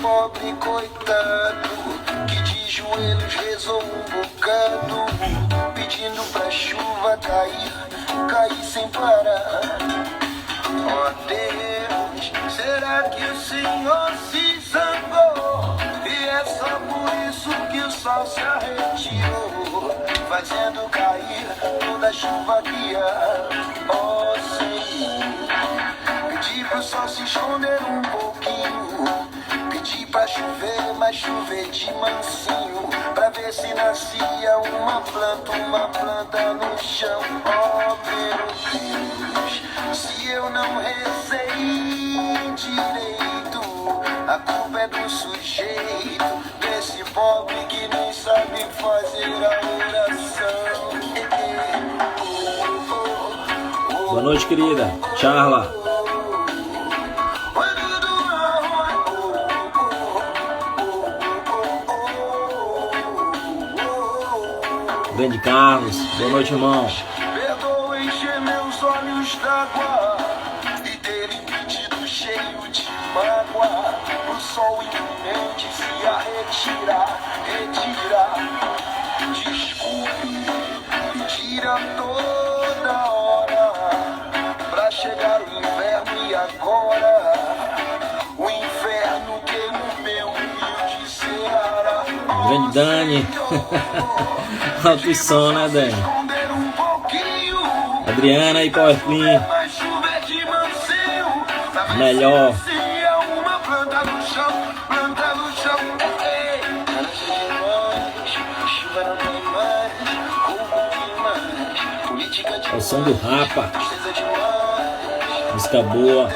Pobre coitado que de joelhos rezou bocado, pedindo pra chuva cair sem parar. Ó Deus, será que o Senhor se zangou? E é só por isso que o sol se arretirou, fazendo cair toda a chuva que há. Ó Senhor, pedi pro sol se esconder um pouquinho, pedi pra chover, mas chover de mansinho, pra ver se nascia uma planta no chão. Oh meu Deus, se eu não rezei direito, a culpa é do sujeito, desse pobre que nem sabe fazer a oração. Boa noite, querida Charla. Grande Carlos, boa noite, irmão. Perdoa encher meus olhos d'água e ter impedido cheio de mágoa o sol iminente se a retirar. Desculpe, pedir a toda hora pra chegar o inverno e agora o inferno queima o meu humilde Ceará. Grande Dani. Alto som, né, Dani? Adriana e Power Clean. Melhor. É o som do Rapa. Música boa.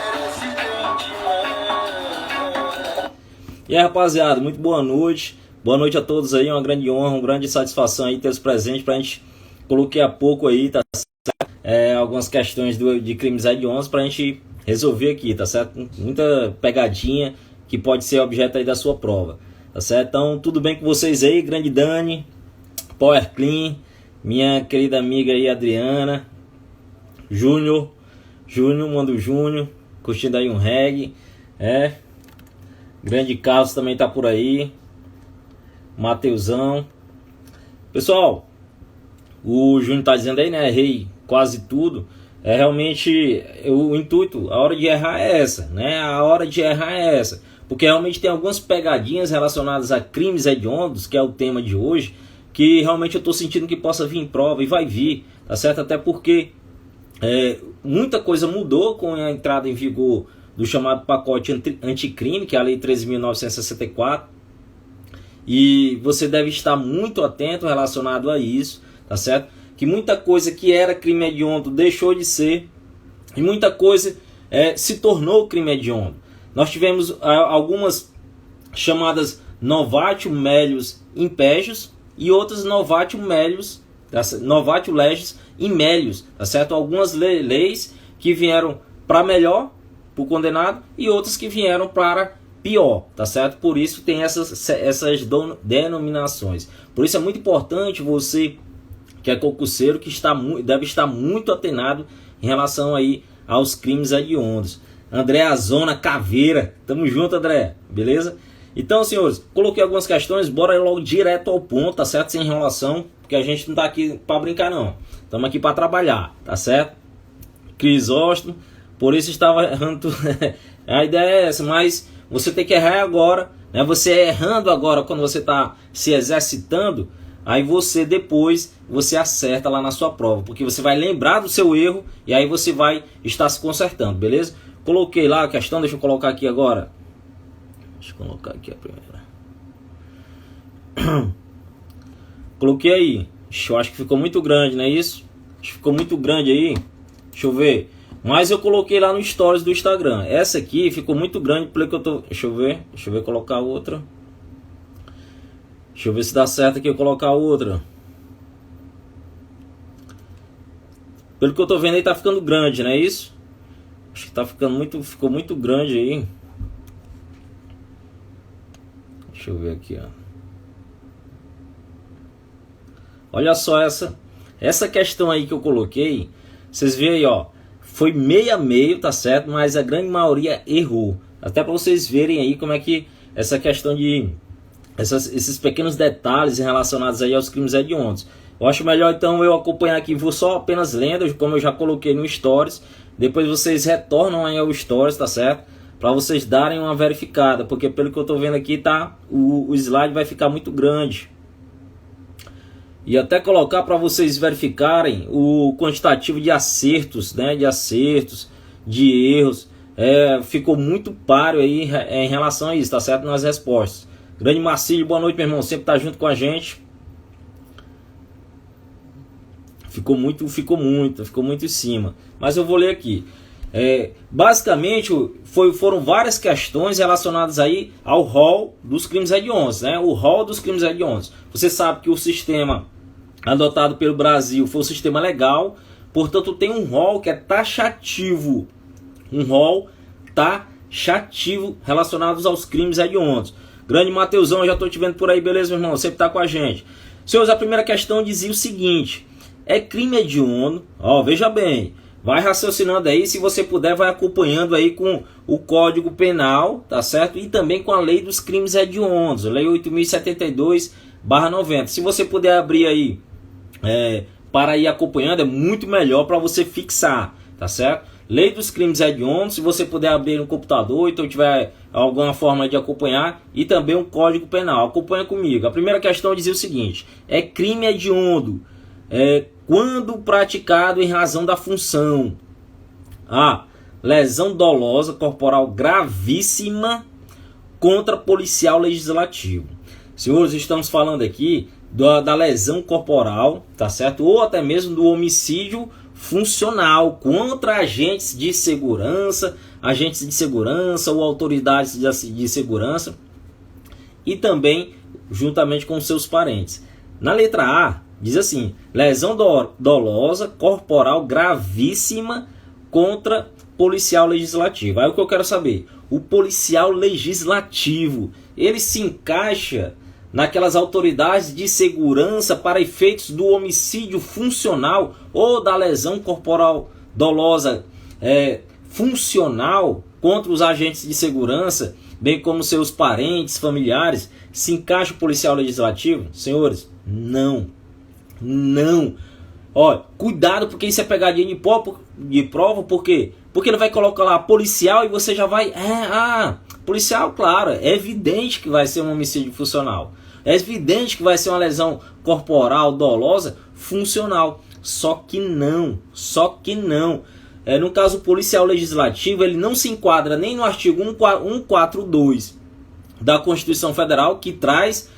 E aí, rapaziada, muito boa noite. Boa noite a todos aí, uma grande honra, uma grande satisfação aí ter os presentes pra gente. Coloquei há pouco aí, tá certo? Algumas questões de crimes hediondos pra gente resolver aqui, tá certo? Muita pegadinha que pode ser objeto aí da sua prova, tá certo? Então, tudo bem com vocês aí, grande Dani, Power Clean, minha querida amiga aí, Adriana, Júnior, Mando Júnior, curtindo aí um reggae, grande Carlos também tá por aí, Mateusão. Pessoal, o Júnior tá dizendo aí, né? Errei quase tudo. Realmente o intuito, a hora de errar é essa, né? A hora de errar é essa. Porque realmente tem algumas pegadinhas relacionadas a crimes hediondos, que é o tema de hoje, que realmente eu tô sentindo que possa vir em prova e vai vir, tá certo? Até porque muita coisa mudou com a entrada em vigor do chamado pacote anticrime, que é a Lei 13.964. E você deve estar muito atento relacionado a isso, tá certo? Que muita coisa que era crime hediondo deixou de ser, e muita coisa se tornou crime hediondo. Nós tivemos algumas chamadas novatio melius impégios e outras novatio melius, novatio legis in melius, tá certo? Algumas leis que vieram para melhor, para o condenado, e outras que vieram para pior, tá certo? Por isso tem essas denominações. Por isso é muito importante você que é concurseiro, que deve estar muito atenado em relação aí aos crimes hediondos. André Azona Caveira, tamo junto, André, beleza? Então, senhores, coloquei algumas questões, bora logo direto ao ponto, tá certo? Sem enrolação, porque a gente não tá aqui para brincar não. Estamos aqui para trabalhar, tá certo? Crisóstomo, por isso estava errando. A ideia é essa, mas você tem que errar agora, né? Você errando agora, quando você está se exercitando, aí você depois acerta lá na sua prova, porque você vai lembrar do seu erro e aí você vai estar se consertando, beleza? Coloquei lá a questão, deixa eu colocar aqui agora. Deixa eu colocar aqui a primeira. Coloquei aí. Eu acho que ficou muito grande, não é isso? Acho que ficou muito grande aí. Deixa eu ver. Mas eu coloquei lá no stories do Instagram. Essa aqui ficou muito grande pelo que eu tô... Deixa eu ver colocar outra. Deixa eu ver se dá certo aqui eu colocar outra. Pelo que eu tô vendo aí tá ficando grande, não é isso? Acho que tá ficando muito... Ficou muito grande aí. Deixa eu ver aqui, ó. Olha só essa questão aí que eu coloquei. Vocês veem aí, ó. Foi meio a meio, tá certo? Mas a grande maioria errou. Até para vocês verem aí como é que essa questão de... Esses pequenos detalhes relacionados aí aos crimes hediondos. Eu acho melhor então eu acompanhar aqui. Vou só apenas lendo, como eu já coloquei no Stories. Depois vocês retornam aí ao Stories, tá certo? Para vocês darem uma verificada. Porque pelo que eu tô vendo aqui, tá? O slide vai ficar muito grande. E até colocar para vocês verificarem o quantitativo de acertos, né? De acertos, de erros. Ficou muito páreo aí em relação a isso, tá certo? Nas respostas. Grande Marcílio, boa noite, meu irmão. Sempre tá junto com a gente. Ficou muito em cima. Mas eu vou ler aqui. Basicamente, foram várias questões relacionadas aí ao rol dos crimes hediondos, né? O rol dos crimes hediondos. Você sabe que o sistema adotado pelo Brasil foi um sistema legal, portanto tem um rol que é taxativo. Um rol taxativo relacionado aos crimes hediondos. Grande Mateusão, eu já estou te vendo por aí, beleza, meu irmão? Sempre tá com a gente. Senhores, a primeira questão dizia o seguinte: é crime hediondo, ó, veja bem, vai raciocinando aí, se você puder, vai acompanhando aí com o Código Penal, tá certo? E também com a Lei dos Crimes Hediondos, Lei 8.072/90. Se você puder abrir aí, para ir acompanhando, é muito melhor para você fixar, tá certo? Lei dos Crimes Hediondos, se você puder abrir no computador, então tiver alguma forma de acompanhar, e também um Código Penal. Acompanha comigo. A primeira questão dizia o seguinte: é crime hediondo quando praticado em razão da função A, lesão dolosa corporal gravíssima contra policial legislativo. Senhores, estamos falando aqui da lesão corporal, tá certo? Ou até mesmo do homicídio funcional contra agentes de segurança ou autoridades de segurança, e também juntamente com seus parentes. Na letra A diz assim: lesão dolosa corporal gravíssima contra policial legislativo. Aí o que eu quero saber, o policial legislativo, ele se encaixa naquelas autoridades de segurança para efeitos do homicídio funcional ou da lesão corporal dolosa funcional contra os agentes de segurança, bem como seus parentes, familiares? Se encaixa o policial legislativo? Senhores, não. Ó, cuidado, porque isso é pegadinha de prova. Por quê? Porque ele vai colocar lá policial e você já vai... policial, claro, é evidente que vai ser um homicídio funcional. É evidente que vai ser uma lesão corporal dolosa funcional. Só que não. No caso policial legislativo, ele não se enquadra nem no artigo 142 da Constituição Federal, que traz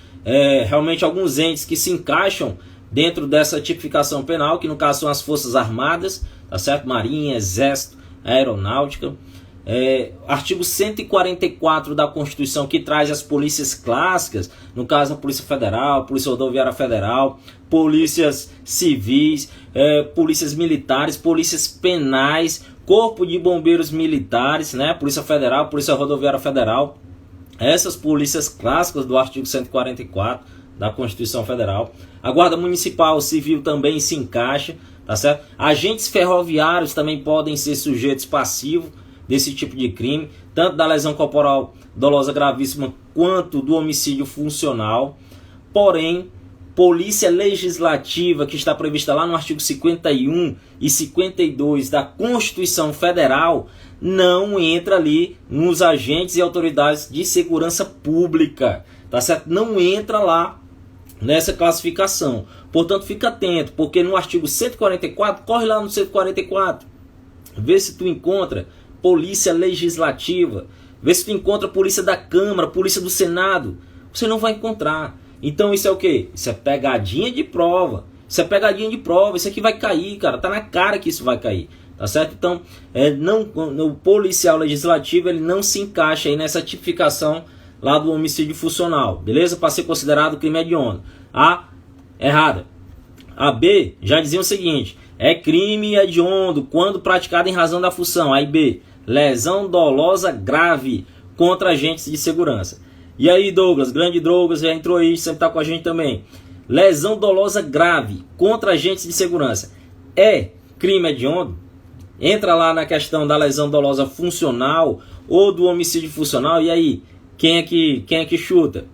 realmente alguns entes que se encaixam dentro dessa tipificação penal, que no caso são as Forças Armadas, tá certo? Marinha, Exército, Aeronáutica. Artigo 144 da Constituição, que traz as polícias clássicas, no caso a Polícia Federal, Polícia Rodoviária Federal, polícias civis, polícias militares, polícias penais, Corpo de Bombeiros Militares, né? Polícia Federal, Polícia Rodoviária Federal. Essas polícias clássicas do artigo 144 da Constituição Federal. A Guarda Municipal Civil também se encaixa, tá certo? Agentes ferroviários também podem ser sujeitos passivos desse tipo de crime, tanto da lesão corporal dolosa gravíssima quanto do homicídio funcional. Porém, polícia legislativa, que está prevista lá no artigo 51 e 52 da Constituição Federal, não entra ali nos agentes e autoridades de segurança pública, tá certo? Não entra lá nessa classificação. Portanto, fica atento, porque no artigo 144, corre lá no 144, vê se tu encontra polícia legislativa, vê se tu encontra polícia da Câmara, polícia do Senado. Você não vai encontrar. Então isso é o quê? Isso é pegadinha de prova. Isso aqui vai cair, cara. Tá na cara que isso vai cair. tá certo? Então, o policial legislativo ele não se encaixa aí nessa tipificação lá do homicídio funcional, beleza? Para ser considerado crime hediondo. A, errada. A B já dizia o seguinte: é crime hediondo quando praticado em razão da função. Aí B, lesão dolosa grave contra agentes de segurança. E aí, Douglas, grande Douglas, já entrou aí, sempre está com a gente também. Lesão dolosa grave contra agentes de segurança é crime hediondo? Entra lá na questão da lesão dolosa funcional ou do homicídio funcional. E aí, quem é que chuta?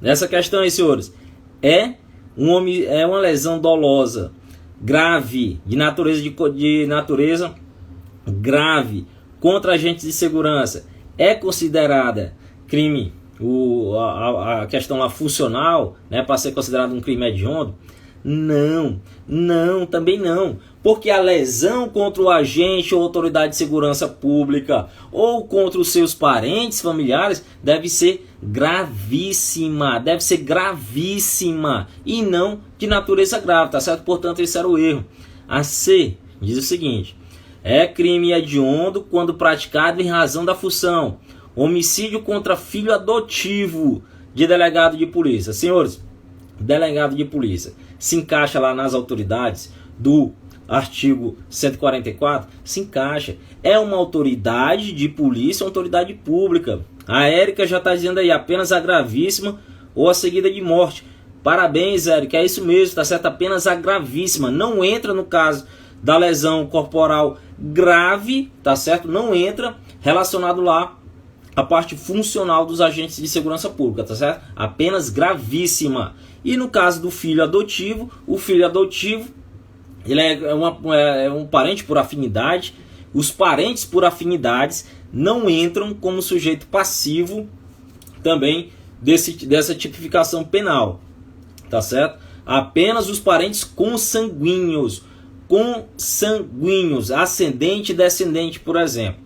Nessa questão aí, senhores, é uma lesão dolosa grave, de natureza grave contra agentes de segurança, é considerada crime, a questão lá funcional, né, para ser considerado um crime hediondo? Não, também não. Porque a lesão contra o agente ou autoridade de segurança pública ou contra os seus parentes, familiares, deve ser gravíssima, e não de natureza grave, tá certo? Portanto, esse era o erro. A C diz o seguinte: é crime hediondo quando praticado em razão da função. Homicídio contra filho adotivo de delegado de polícia. Senhores, delegado de polícia se encaixa lá nas autoridades do artigo 144? Se encaixa. É uma autoridade de polícia, uma autoridade pública. A Érica já está dizendo aí, apenas a gravíssima ou a seguida de morte. Parabéns, Érica, é isso mesmo, tá certo? Apenas a gravíssima. Não entra no caso da lesão corporal grave, tá certo? Não entra relacionado lá a parte funcional dos agentes de segurança pública, tá certo? Apenas gravíssima. E no caso do filho adotivo, o filho adotivo ele é um parente por afinidade. Os parentes por afinidades não entram como sujeito passivo também dessa tipificação penal, tá certo? Apenas os parentes consanguíneos, ascendente e descendente, por exemplo.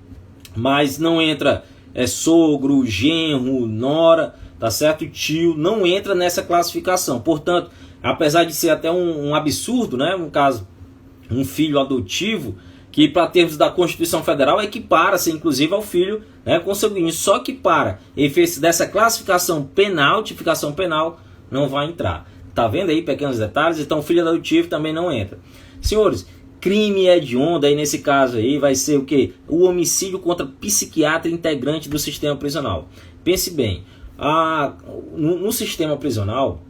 Mas não entra sogro, genro, nora, tá certo? Tio, não entra nessa classificação. Portanto, apesar de ser até um absurdo, né? No caso, um filho adotivo, que para termos da Constituição Federal equipara-se inclusive ao filho, né, consanguíneo. Só que para efeitos dessa classificação penal, tipificação penal, não vai entrar. Tá vendo aí pequenos detalhes? Então o filho adotivo também não entra. Senhores, crime hediondo aí nesse caso aí vai ser o quê? O homicídio contra psiquiatra integrante do sistema prisional. Pense bem, no sistema prisional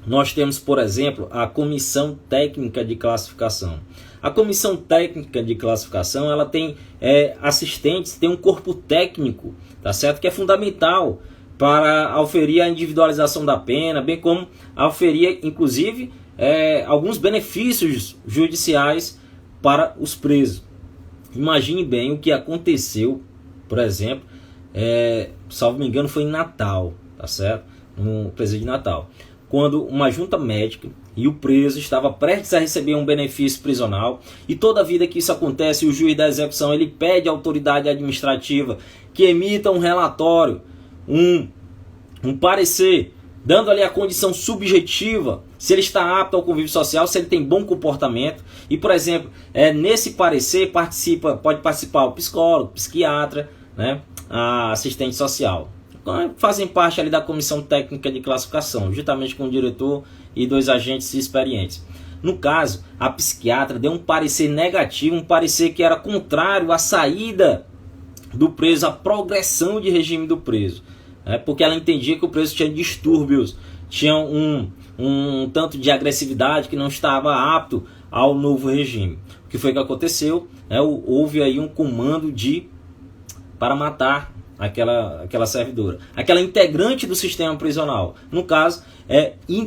nós temos, por exemplo, a Comissão Técnica de Classificação. A Comissão Técnica de Classificação ela tem assistentes, tem um corpo técnico, tá certo? Que é fundamental para auferir a individualização da pena, bem como auferir, inclusive, alguns benefícios judiciais para os presos. Imagine bem o que aconteceu, por exemplo, salvo me engano, foi em Natal, tá certo? No presídio de Natal, quando uma junta médica e o preso estava prestes a receber um benefício prisional, e toda vida que isso acontece, o juiz da execução ele pede à autoridade administrativa que emita um relatório, um parecer, dando ali a condição subjetiva, se ele está apto ao convívio social, se ele tem bom comportamento. E, por exemplo, nesse parecer pode participar o psicólogo, o psiquiatra, né, a assistente social. Fazem parte ali da Comissão Técnica de Classificação, juntamente com o diretor e 2 agentes experientes. No caso, a psiquiatra deu um parecer negativo, um parecer que era contrário à saída do preso, à progressão de regime do preso. Porque ela entendia que o preso tinha distúrbios, tinha um tanto de agressividade que não estava apto ao novo regime. O que foi que aconteceu? Houve aí um comando para matar aquela servidora, aquela integrante do sistema prisional. No caso,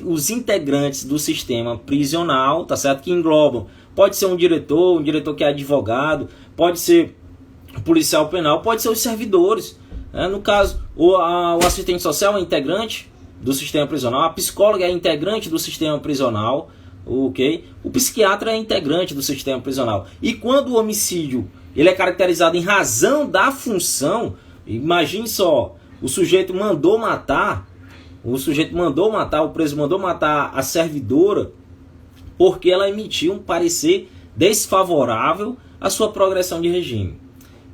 os integrantes do sistema prisional, tá certo? Que englobam, pode ser um diretor que é advogado, pode ser um policial penal, pode ser os servidores. No caso, o assistente social é integrante do sistema prisional, a psicóloga é integrante do sistema prisional, ok? O psiquiatra é integrante do sistema prisional. E quando o homicídio ele é caracterizado em razão da função, imagine só, o sujeito mandou matar, o preso mandou matar a servidora porque ela emitiu um parecer desfavorável a sua progressão de regime.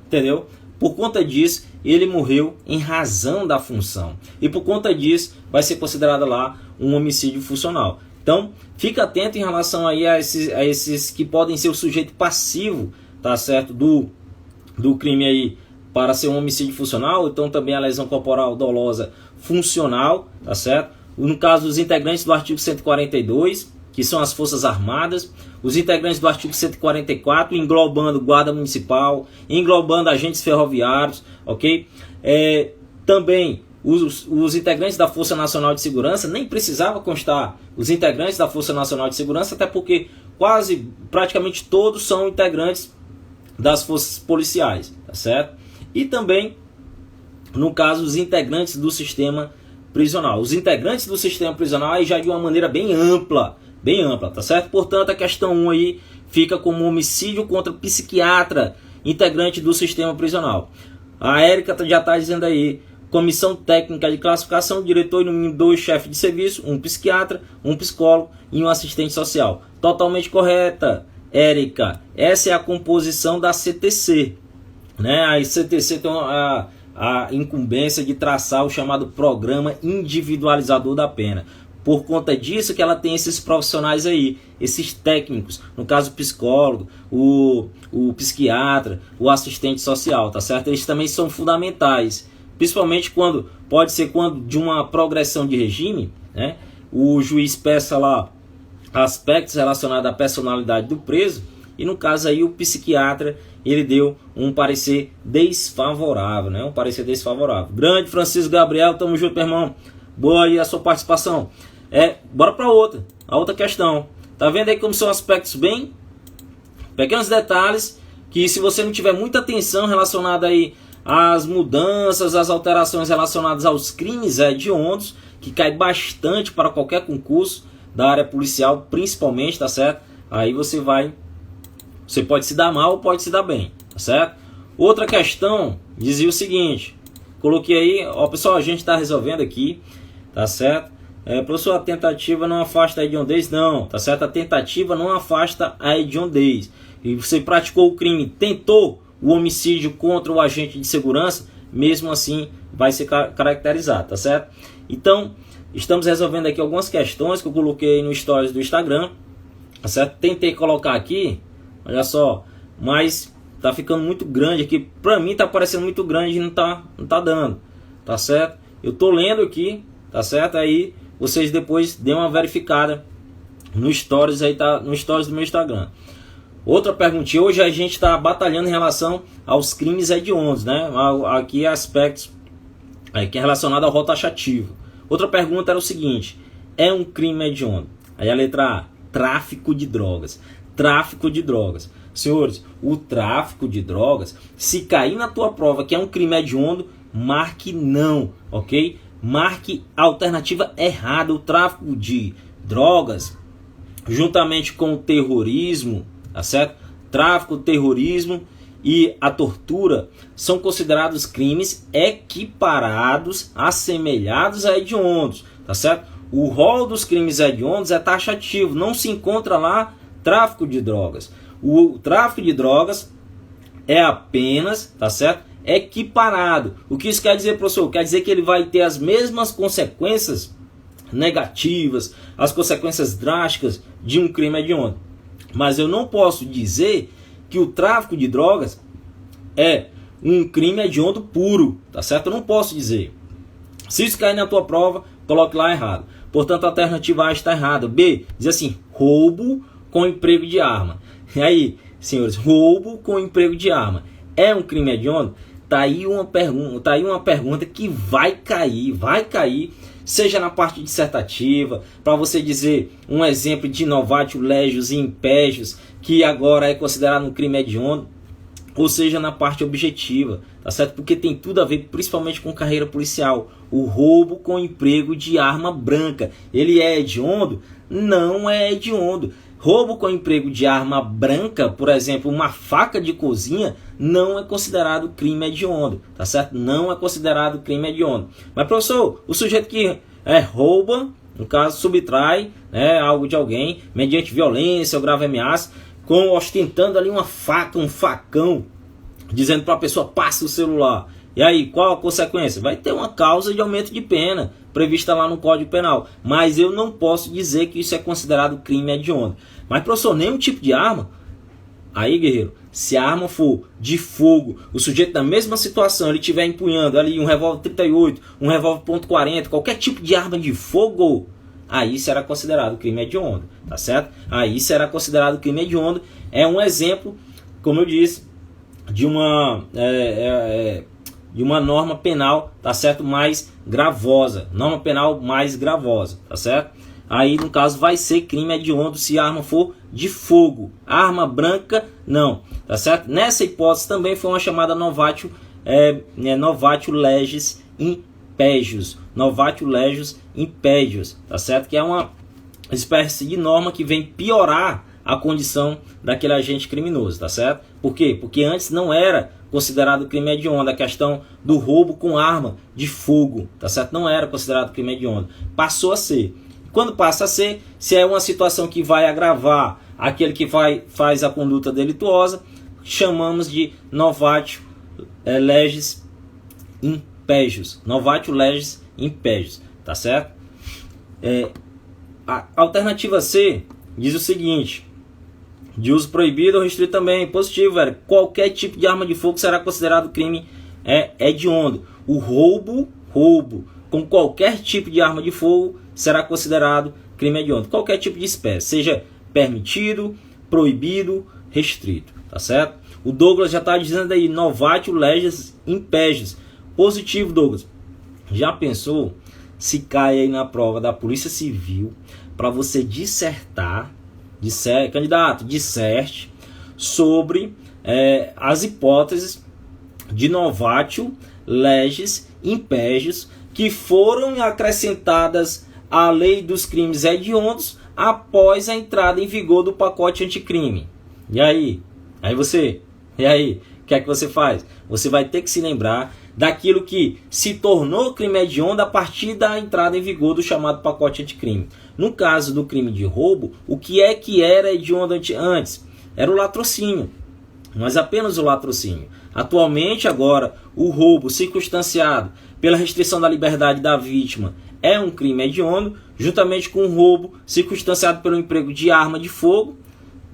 Entendeu? Por conta disso, ele morreu em razão da função. E por conta disso, vai ser considerado lá um homicídio funcional. Então, fica atento em relação aí a esses que podem ser o sujeito passivo, tá certo? Do crime aí para ser um homicídio funcional. Então, também a lesão corporal dolosa funcional, tá certo? No caso, os integrantes do artigo 142, que são as Forças Armadas, os integrantes do artigo 144, englobando Guarda Municipal, englobando agentes ferroviários, ok? Também os integrantes da Força Nacional de Segurança, nem precisava constar os integrantes da Força Nacional de Segurança, até porque praticamente todos são integrantes das forças policiais, tá certo? E também, no caso, os integrantes do sistema prisional. Os integrantes do sistema prisional aí já de uma maneira bem ampla, tá certo? Portanto, a questão 1 aí fica como homicídio contra psiquiatra, integrante do sistema prisional. A Érica já está dizendo aí, comissão técnica de classificação, diretor e no mínimo 2 chefes de serviço, um psiquiatra, um psicólogo e um assistente social. Totalmente correta, Érica. Essa é a composição da CTC, né? A CTC tem a incumbência de traçar o chamado Programa Individualizador da Pena. Por conta disso que ela tem esses profissionais aí, esses técnicos, no caso o psicólogo, o psiquiatra, o assistente social, tá certo? Eles também são fundamentais, principalmente quando de uma progressão de regime, né? O juiz peça lá aspectos relacionados à personalidade do preso, e no caso aí o psiquiatra, ele deu um parecer desfavorável, né? Um parecer desfavorável. Grande Francisco Gabriel, tamo junto, meu irmão. Boa aí a sua participação. Bora para a outra questão. Tá vendo aí como são aspectos bem pequenos detalhes que, se você não tiver muita atenção relacionada aí às mudanças, às alterações relacionadas aos crimes hediondos, que cai bastante para qualquer concurso da área policial, principalmente, tá certo? Aí você pode se dar mal ou pode se dar bem, tá certo? Outra questão dizia o seguinte, coloquei aí, ó pessoal, a gente está resolvendo aqui, tá certo? Professor, a tentativa não afasta a hediondez? Não, tá certo? A tentativa não afasta a hediondez. E você praticou o crime, tentou o homicídio contra o agente de segurança, mesmo assim vai ser caracterizado, tá certo? Então, estamos resolvendo aqui algumas questões que eu coloquei no stories do Instagram, tá certo? Tentei colocar aqui, olha só, mas tá ficando muito grande aqui. Pra mim tá parecendo muito grande e não tá dando, tá certo? Eu tô lendo aqui, tá certo? Aí vocês depois dêem uma verificada no stories aí, tá? No stories do meu Instagram. Outra perguntinha, hoje a gente está batalhando em relação aos crimes hediondos, né? Aqui aspectos que é relacionado ao rol taxativo. Outra pergunta era o seguinte, é um crime hediondo? Aí a letra A, tráfico de drogas. Tráfico de drogas. Senhores, o tráfico de drogas, se cair na tua prova que é um crime hediondo, marque não, ok? Marque a alternativa errada. O tráfico de drogas, juntamente com o terrorismo, tá certo? Tráfico, terrorismo e a tortura são considerados crimes equiparados, assemelhados a hediondos, tá certo? O rol dos crimes hediondos é taxativo, não se encontra lá tráfico de drogas. O tráfico de drogas é apenas, tá certo? Equiparado. O que isso quer dizer, professor? Quer dizer que ele vai ter as mesmas consequências negativas, as consequências drásticas de um crime hediondo. Mas eu não posso dizer que o tráfico de drogas é um crime hediondo puro, tá certo? Eu não posso dizer. Se isso cair na tua prova, coloque lá errado. Portanto, a alternativa A está errada. B, diz assim, roubo com emprego de arma. E aí, senhores, roubo com emprego de arma é um crime hediondo? Tá aí uma pergunta que vai cair, seja na parte dissertativa, para você dizer um exemplo de novatio legius e impégios, que agora é considerado um crime hediondo, ou seja, na parte objetiva, tá certo? Porque tem tudo a ver, principalmente com carreira policial. O roubo com emprego de arma branca, ele é hediondo? Não é hediondo. Roubo com emprego de arma branca, por exemplo, uma faca de cozinha, não é considerado crime hediondo, tá certo? Não é considerado crime hediondo. Mas, professor, o sujeito que rouba, no caso, subtrai, né, algo de alguém, mediante violência ou grave ameaça, ostentando ali uma faca, um facão, dizendo para a pessoa, passe o celular. E aí, qual a consequência? Vai ter uma causa de aumento de pena, prevista lá no Código Penal. Mas eu não posso dizer que isso é considerado crime hediondo. Mas, professor, nenhum tipo de arma? Aí, guerreiro, se a arma for de fogo, o sujeito na mesma situação, ele estiver empunhando ali um revólver 38, um revólver .40, qualquer tipo de arma de fogo, aí será considerado crime hediondo, tá certo? Aí será considerado crime hediondo. É um exemplo, como eu disse, de uma norma penal, tá certo? Mais gravosa, norma penal mais gravosa, tá certo? Aí no caso vai ser crime hediondo se a arma for de fogo. Arma branca não, tá certo? Nessa hipótese também foi uma chamada novatio legis impégios. Novatio legis impégios, tá certo? Que é uma espécie de norma que vem piorar a condição daquele agente criminoso, tá certo? Por quê? Porque antes não era considerado crime hediondo a questão do roubo com arma de fogo, tá certo? Não era considerado crime hediondo. Passou a ser. Quando passa a ser, se é uma situação que vai agravar aquele que faz a conduta delituosa, chamamos de novatio legis impégios. Novatio legis impégios, tá certo? A alternativa C diz o seguinte: de uso proibido ou restrito também, positivo, velho. Qualquer tipo de arma de fogo será considerado crime hediondo. O roubo com qualquer tipo de arma de fogo será considerado crime hediondo. Qualquer tipo de espécie, seja permitido, proibido, restrito, tá certo? O Douglas já está dizendo aí, novatio legis impégios. Positivo, Douglas. Já pensou se cai aí na prova da Polícia Civil para você dissertar, candidato, disserte sobre as hipóteses de novatio legis impégios que foram acrescentadas à lei dos crimes hediondos após a entrada em vigor do pacote anticrime. E aí? E aí? O que é que você faz? Você vai ter que se lembrar daquilo que se tornou crime hediondo a partir da entrada em vigor do chamado pacote anticrime. No caso do crime de roubo, o que era hediondo antes? Era o latrocínio, mas apenas o latrocínio. Atualmente, agora, o roubo circunstanciado pela restrição da liberdade da vítima é um crime hediondo, juntamente com o roubo circunstanciado pelo emprego de arma de fogo,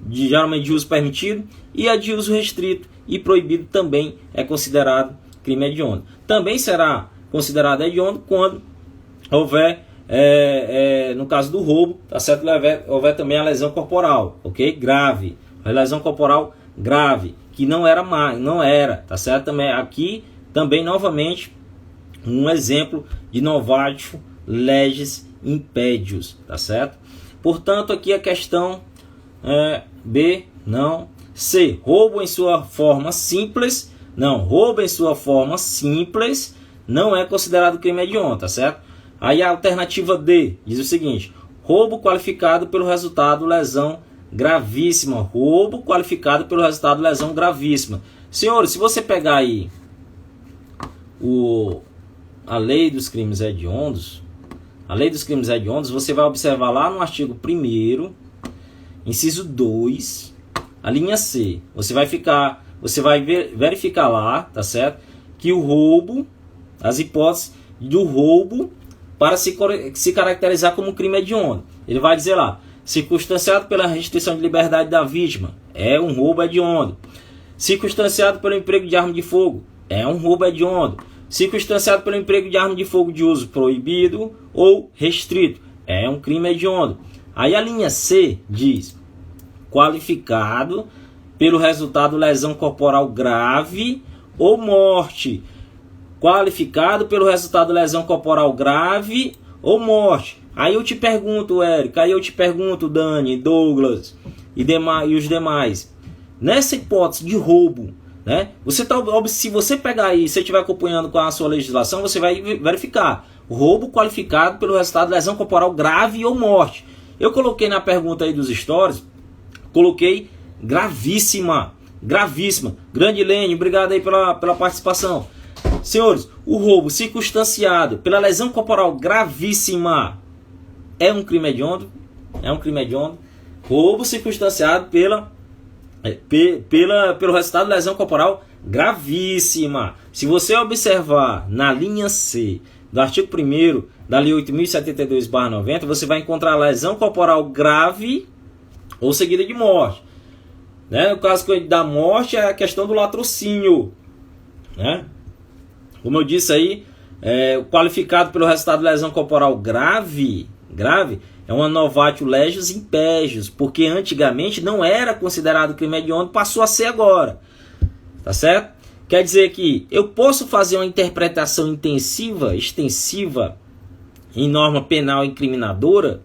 geralmente de uso permitido, e a de uso restrito e proibido também é considerado crime hediondo. Também será considerado hediondo quando houver, no caso do roubo, tá certo? Houver também a lesão corporal, ok? Grave, a lesão corporal grave, que não era, tá certo? Também aqui, também novamente, um exemplo de novatio legis impédios, tá certo? Portanto, aqui a questão B, não. C, roubo em sua forma simples, não é considerado crime hediondo, tá certo? Aí a alternativa D diz o seguinte: roubo qualificado pelo resultado lesão gravíssima. Roubo qualificado pelo resultado lesão gravíssima. Senhores, se você pegar aí a lei dos crimes hediondos, você vai observar lá no artigo 1º, inciso 2, a linha C. Você vai verificar lá, tá certo? Que o roubo, as hipóteses do roubo para se caracterizar como crime hediondo. Ele vai dizer lá: circunstanciado pela restrição de liberdade da vítima, é um roubo hediondo. Circunstanciado pelo emprego de arma de fogo, é um roubo hediondo. Circunstanciado pelo emprego de arma de fogo de uso proibido ou restrito, é um crime hediondo. Aí a linha C diz: qualificado pelo resultado lesão corporal grave ou morte. Qualificado pelo resultado lesão corporal grave ou morte. Aí eu te pergunto, Érica, aí eu te pergunto, Dani, Douglas e os demais. Nessa hipótese de roubo, né? Se você pegar aí, se estiver acompanhando com a sua legislação, você vai verificar: roubo qualificado pelo resultado lesão corporal grave ou morte. Eu coloquei na pergunta aí dos stories, coloquei gravíssima. Grande Lene, obrigado aí pela participação. Senhores, o roubo circunstanciado pela lesão corporal gravíssima é um crime hediondo? Roubo circunstanciado pela pelo resultado de lesão corporal gravíssima. Se você observar na linha C do artigo 1º da Lei 8.072/90, você vai encontrar lesão corporal grave ou seguida de morte. Né? No caso da morte é a questão do latrocínio. Né? Como eu disse aí, qualificado pelo resultado de lesão corporal grave é uma novatio legis impégios, porque antigamente não era considerado crime hediondo, passou a ser agora. Tá certo? Quer dizer que eu posso fazer uma interpretação extensiva em norma penal incriminadora?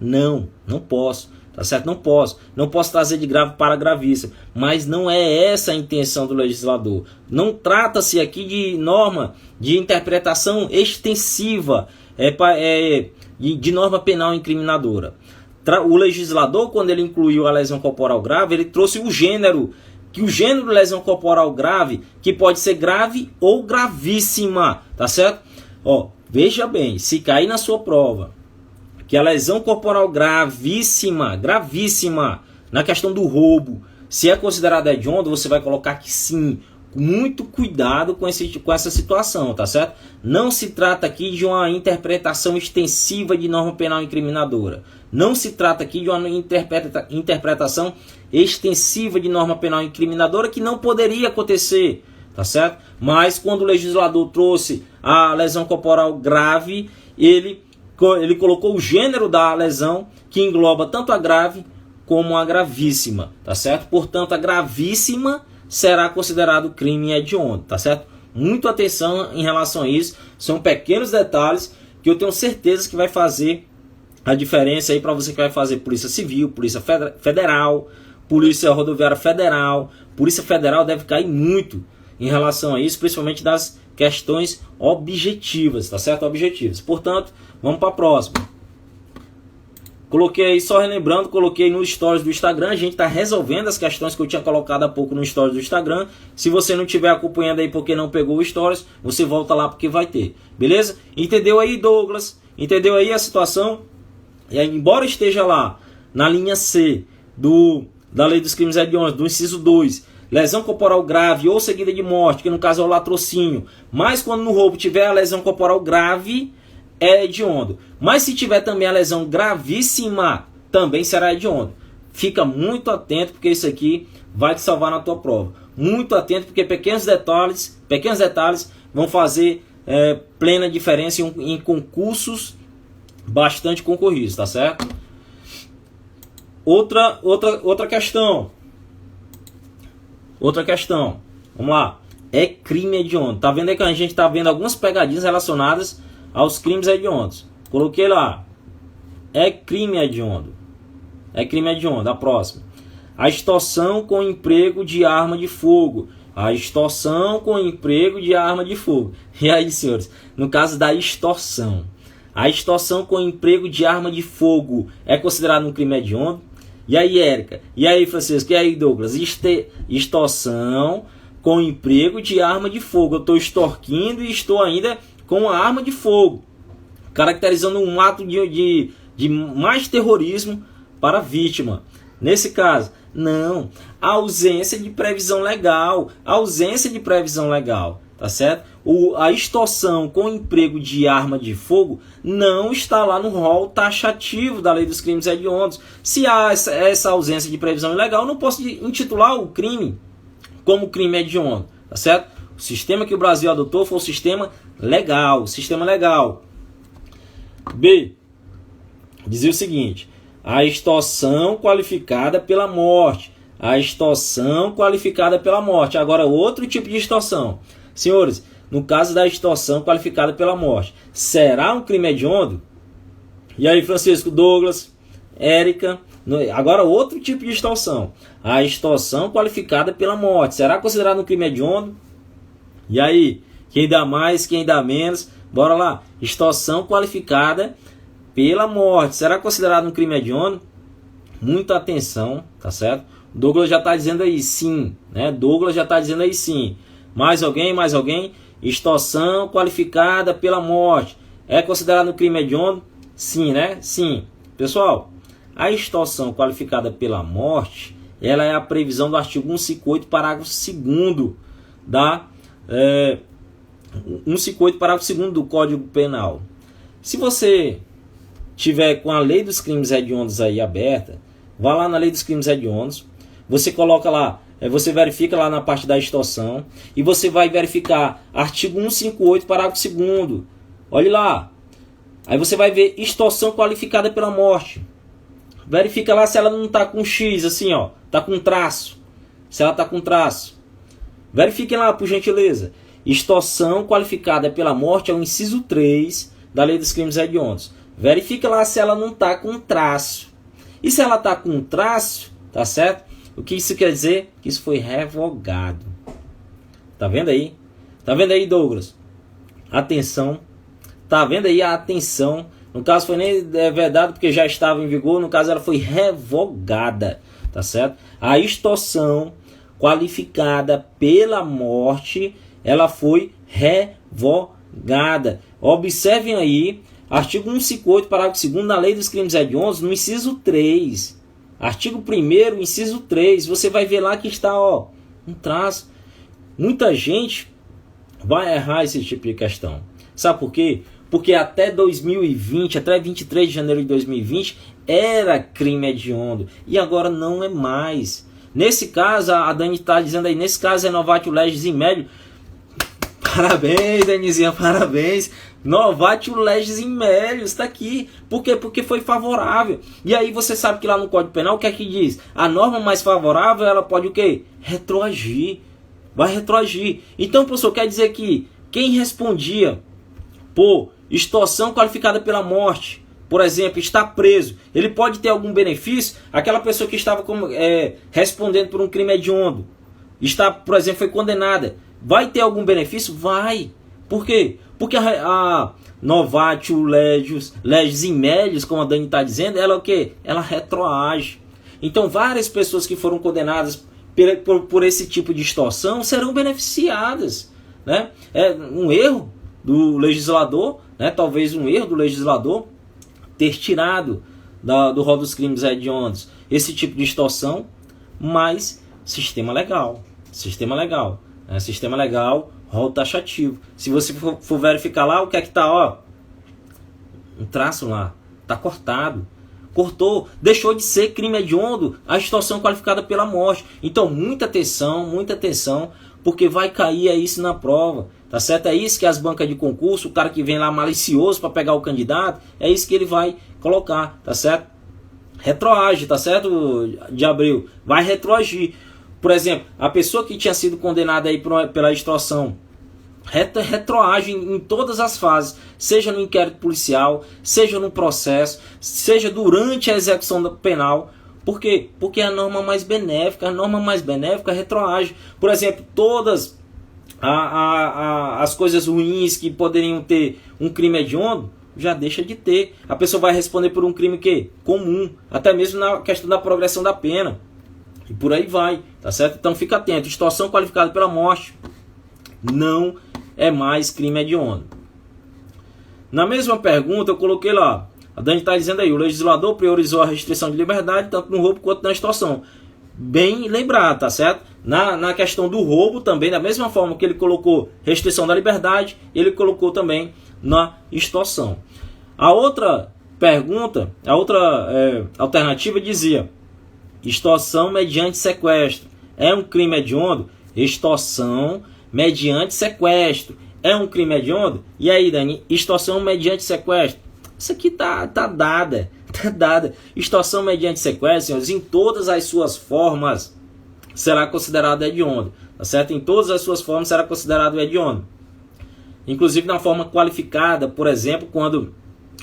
Não posso. Tá certo? Não posso trazer de grave para gravíssimo, mas não é essa a intenção do legislador. Não trata-se aqui de norma de interpretação extensiva, de norma penal incriminadora. O legislador, quando ele incluiu a lesão corporal grave, ele trouxe o gênero de lesão corporal grave, que pode ser grave ou gravíssima, tá certo? Veja bem, se cair na sua prova que a lesão corporal gravíssima, na questão do roubo, se é considerada hediondo, você vai colocar que sim. Muito cuidado com essa situação, tá certo? Não se trata aqui de uma interpretação extensiva de norma penal incriminadora. Não se trata aqui de uma interpretação extensiva de norma penal incriminadora que não poderia acontecer, tá certo? Mas quando o legislador trouxe a lesão corporal grave, ele colocou o gênero da lesão que engloba tanto a grave como a gravíssima, tá certo? Portanto, a gravíssima será considerado crime hediondo, tá certo? Muito atenção em relação a isso. São pequenos detalhes que eu tenho certeza que vai fazer a diferença aí para você que vai fazer Polícia Civil, Polícia Federal, Polícia Rodoviária Federal. Polícia Federal deve cair muito em relação a isso, principalmente das questões objetivas, tá certo? Objetivas. Portanto, vamos para a próxima. Coloquei aí, só relembrando, coloquei no stories do Instagram. A gente está resolvendo as questões que eu tinha colocado há pouco no stories do Instagram. Se você não estiver acompanhando aí porque não pegou o stories, você volta lá porque vai ter. Beleza? Entendeu aí, Douglas? Entendeu aí a situação? E aí, embora esteja lá na linha C da Lei dos Crimes Hediondos, do inciso 2, lesão corporal grave ou seguida de morte, que no caso é o latrocínio, mas quando no roubo tiver a lesão corporal grave, é hediondo. Mas se tiver também a lesão gravíssima, também será hediondo. Fica muito atento, porque isso aqui vai te salvar na tua prova. Muito atento, porque pequenos detalhes vão fazer plena diferença em concursos bastante concorridos, tá certo? Outra questão. Vamos lá. É crime hediondo. Tá vendo aí que a gente tá vendo algumas pegadinhas relacionadas aos crimes hediondos. Coloquei lá. É crime hediondo. É crime hediondo. A próxima. A extorsão com emprego de arma de fogo. A extorsão com emprego de arma de fogo. E aí, senhores? No caso da extorsão. A extorsão com emprego de arma de fogo é considerado um crime hediondo? E aí, Érica? E aí, Francisco? E aí, Douglas? Extorsão com emprego de arma de fogo. Eu estou extorquindo e estou ainda com uma arma de fogo, caracterizando um ato de mais terrorismo para a vítima. Nesse caso, não. Ausência de previsão legal. Tá certo? A extorsão com emprego de arma de fogo não está lá no rol taxativo da Lei dos Crimes Hediondos. Se há essa ausência de previsão legal, eu não posso intitular o crime como crime hediondo. Tá certo? O sistema que o Brasil adotou foi o sistema legal. B. Dizia o seguinte: a extorsão qualificada pela morte. Agora, outro tipo de extorsão. Senhores, no caso da extorsão qualificada pela morte, será um crime hediondo? E aí, Francisco, Douglas, Érica? Agora, outro tipo de extorsão. A extorsão qualificada pela morte. Será considerado um crime hediondo? E aí? Quem dá mais, quem dá menos? Bora lá. Extorsão qualificada pela morte. Será considerado um crime hediondo? Muita atenção, tá certo? Douglas já está dizendo aí sim, né? Mais alguém? Extorsão qualificada pela morte. É considerado um crime hediondo? Sim, né? Sim. Pessoal, a extorsão qualificada pela morte, ela é a previsão do artigo 158, parágrafo 2º da 158, parágrafo 2º do Código Penal. Se você tiver com a lei dos crimes hediondos aí aberta, vá lá na lei dos crimes hediondos, você coloca lá, você verifica lá na parte da extorsão e você vai verificar artigo 158, parágrafo 2º. Olhe lá. Aí você vai ver extorsão qualificada pela morte. Verifica lá se ela não está com X, assim, ó, está com traço. Se ela está com traço. Verifiquem lá, por gentileza. Extorsão qualificada pela morte é o inciso 3 da lei dos crimes hediondos. Verifica lá se ela não está com traço. E se ela está com traço, tá certo? O que isso quer dizer? Que isso foi revogado. Tá vendo aí? Tá vendo aí, Douglas? Atenção. Tá vendo aí a atenção? No caso foi nem verdade porque já estava em vigor. No caso ela foi revogada. Tá certo? A extorsão qualificada pela morte, ela foi revogada. Observem aí, artigo 158, parágrafo 2º da lei dos crimes hediondos, no inciso 3. Artigo 1º, inciso 3. Você vai ver lá que está, ó, um traço. Muita gente vai errar esse tipo de questão. Sabe por quê? Porque até 2020, até 23 de janeiro de 2020, era crime hediondo. E agora não é mais. Nesse caso, a Dani está dizendo aí, nesse caso é novatio legis in medio. Parabéns, Danizinha, parabéns. Novatio legis in medio, está aqui. Por quê? Porque foi favorável. E aí você sabe que lá no Código Penal, o que é que diz? A norma mais favorável, ela pode o quê? Retroagir. Vai retroagir. Então, professor, quer dizer que quem respondia por extorsão qualificada pela morte, por exemplo, está preso, ele pode ter algum benefício? Aquela pessoa que estava respondendo por um crime hediondo, está, por exemplo, foi condenada, vai ter algum benefício? Vai. Por quê? Porque a novatio legis in medio, como a Dani está dizendo, ela é o quê? Ela retroage. Então, várias pessoas que foram condenadas por esse tipo de extorsão serão beneficiadas, né? É um erro do legislador, né? Talvez um erro do legislador ter tirado do rol dos crimes hediondos esse tipo de extorsão, mas sistema legal, né? Sistema legal, rol taxativo. Se você for verificar lá, o que é que está, ó, um traço lá, está cortado. Cortou, deixou de ser crime hediondo a extorsão qualificada pela morte. Então, muita atenção, porque vai cair isso na prova, tá certo? É isso que as bancas de concurso, o cara que vem lá malicioso para pegar o candidato, é isso que ele vai colocar, tá certo? Retroage, tá certo, de Abril? Vai retroagir. Por exemplo, a pessoa que tinha sido condenada aí pela extorsão, retroage em todas as fases, seja no inquérito policial, seja no processo, seja durante a execução penal. Por quê? Porque é a norma mais benéfica, retroage. Por exemplo, todas as coisas ruins que poderiam ter um crime hediondo, já deixa de ter. A pessoa vai responder por um crime que comum, até mesmo na questão da progressão da pena. E por aí vai, tá certo? Então fica atento, extorsão qualificada pela morte não é mais crime hediondo. Na mesma pergunta eu coloquei lá, a Dani está dizendo aí, o legislador priorizou a restrição de liberdade tanto no roubo quanto na extorsão. Bem lembrado, tá certo? Na questão do roubo também, da mesma forma que ele colocou restrição da liberdade, ele colocou também na extorsão. A outra pergunta, a outra alternativa dizia, extorsão mediante sequestro é um crime hediondo? Extorsão mediante sequestro é um crime hediondo? E aí, Dani, extorsão mediante sequestro? Isso aqui tá dada. Extorsão mediante sequestro, senhores, em todas as suas formas será considerado hediondo, tá certo? Em todas as suas formas será considerado hediondo. Inclusive na forma qualificada, por exemplo, quando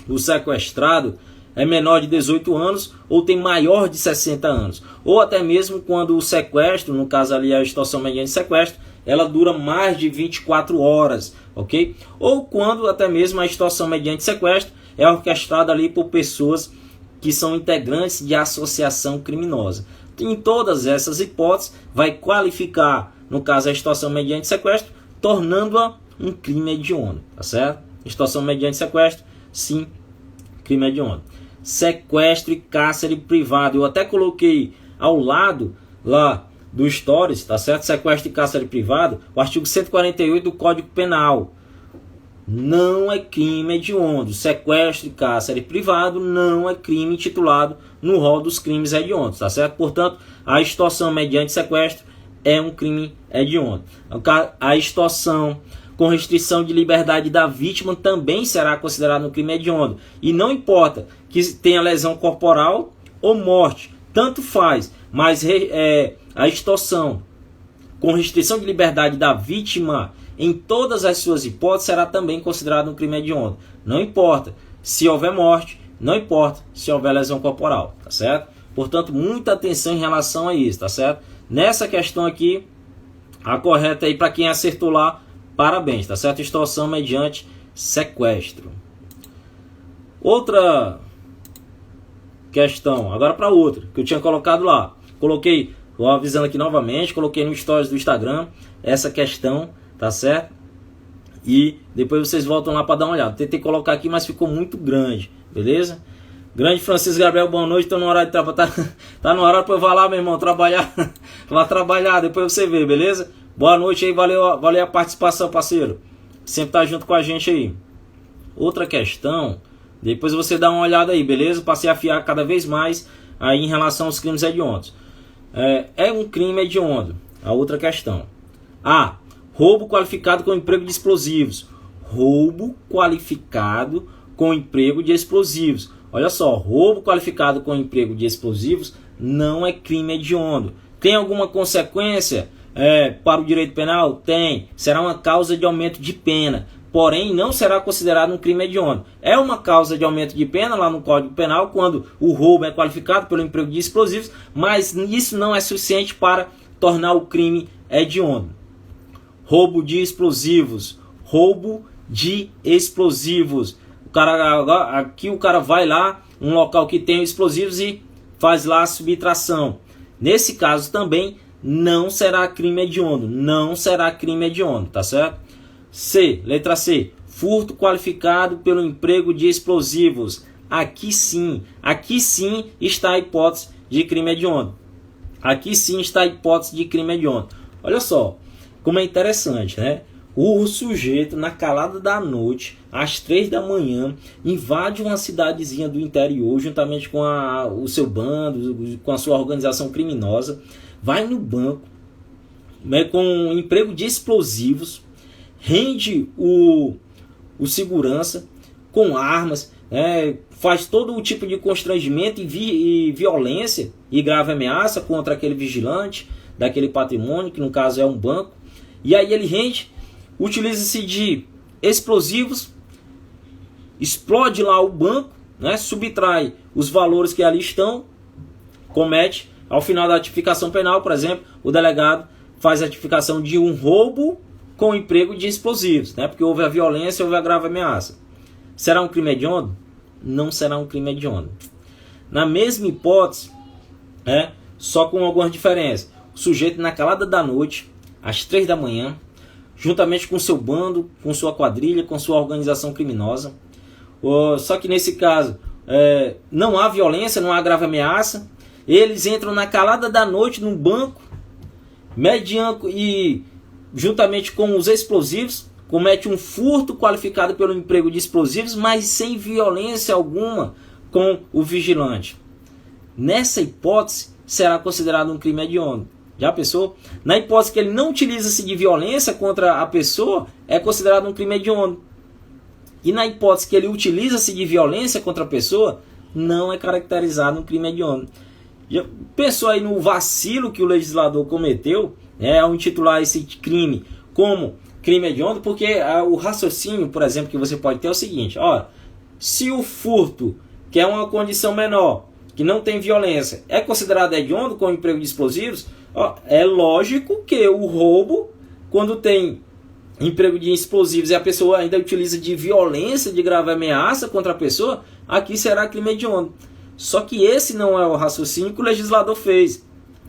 o sequestrado é menor de 18 anos ou tem maior de 60 anos. Ou até mesmo quando o sequestro, no caso ali a extorsão mediante sequestro, ela dura mais de 24 horas, ok? Ou quando até mesmo a extorsão mediante sequestro é orquestrada ali por pessoas que são integrantes de associação criminosa. Em todas essas hipóteses, vai qualificar, no caso a extorsão mediante sequestro, tornando-a um crime hediondo, tá certo? Extorsão mediante sequestro, sim, crime hediondo. Sequestro e cárcere privado. Eu até coloquei ao lado lá do Stories, tá certo? Sequestro de cárcere privado, o artigo 148 do Código Penal. Não é crime hediondo. Sequestro de cárcere privado não é crime titulado no rol dos crimes hediondos, tá certo? Portanto, a extorsão mediante sequestro é um crime hediondo. A extorsão com restrição de liberdade da vítima também será considerada um crime hediondo. E não importa que tenha lesão corporal ou morte, tanto faz, mas a extorsão com restrição de liberdade da vítima, em todas as suas hipóteses, será também considerado um crime hediondo. Não importa se houver morte, não importa se houver lesão corporal, tá certo? Portanto, muita atenção em relação a isso, tá certo? Nessa questão aqui, a correta aí para quem acertou lá, parabéns, tá certo? Extorsão mediante sequestro. Outra questão, agora para outra, que eu tinha colocado lá. Coloquei, vou avisando aqui novamente, coloquei no stories do Instagram essa questão, tá certo? E depois vocês voltam lá para dar uma olhada. Tentei colocar aqui, mas ficou muito grande, beleza? Grande Francisco Gabriel, boa noite. Estou no horário de trabalhar. Tá no horário para eu vá lá, meu irmão, trabalhar. Vá trabalhar, depois você vê, beleza? Boa noite aí, valeu a participação, parceiro. Sempre tá junto com a gente aí. Outra questão, depois você dá uma olhada aí, beleza? Para se afiar cada vez mais aí em relação aos crimes hediondos. É um crime hediondo. A outra questão. A. Roubo qualificado com emprego de explosivos. Roubo qualificado com emprego de explosivos. Olha só, roubo qualificado com emprego de explosivos não é crime hediondo. Tem alguma consequência para o direito penal? Tem. Será uma causa de aumento de pena. Porém, não será considerado um crime hediondo. É uma causa de aumento de pena lá no Código Penal, quando o roubo é qualificado pelo emprego de explosivos, mas isso não é suficiente para tornar o crime hediondo. Roubo de explosivos. Roubo de explosivos. Aqui o cara vai lá, um local que tem explosivos e faz lá a subtração. Nesse caso também não será crime hediondo. Não será crime hediondo, tá certo? C, letra C. Furto qualificado pelo emprego de explosivos. Aqui sim está a hipótese de crime hediondo. Aqui sim está a hipótese de crime hediondo. Olha só como é interessante, né? O sujeito, na calada da noite, às 3 da manhã, invade uma cidadezinha do interior, juntamente com o seu bando, com a sua organização criminosa, vai no banco, com um emprego de explosivos, rende o segurança com armas, faz todo o tipo de constrangimento e violência e grave ameaça contra aquele vigilante daquele patrimônio, que no caso é um banco, e aí ele rende. Utiliza-se de explosivos, explode lá o banco, subtrai os valores que ali estão, comete, ao final da tipificação penal, por exemplo, o delegado faz a tipificação de um roubo com emprego de explosivos, porque houve a violência, houve a grave ameaça. Será um crime hediondo? Não será um crime hediondo. Na mesma hipótese, só com algumas diferenças. O sujeito, na calada da noite, às 3 da manhã, juntamente com seu bando, com sua quadrilha, com sua organização criminosa. Só que nesse caso, não há violência, não há grave ameaça. Eles entram na calada da noite num banco, e juntamente com os explosivos, comete um furto qualificado pelo emprego de explosivos, mas sem violência alguma com o vigilante. Nessa hipótese, será considerado um crime hediondo. Já pensou? Na hipótese que ele não utiliza-se de violência contra a pessoa, é considerado um crime hediondo. E na hipótese que ele utiliza-se de violência contra a pessoa, não é caracterizado um crime hediondo. Já pensou aí no vacilo que o legislador cometeu, ao intitular esse crime como crime hediondo? Porque o raciocínio, por exemplo, que você pode ter é o seguinte: se o furto, que é uma condição menor, que não tem violência, é considerado hediondo com o emprego de explosivos, é lógico que o roubo, quando tem emprego de explosivos e a pessoa ainda utiliza de violência, de grave ameaça contra a pessoa, aqui será crime hediondo. Só que esse não é o raciocínio que o legislador fez.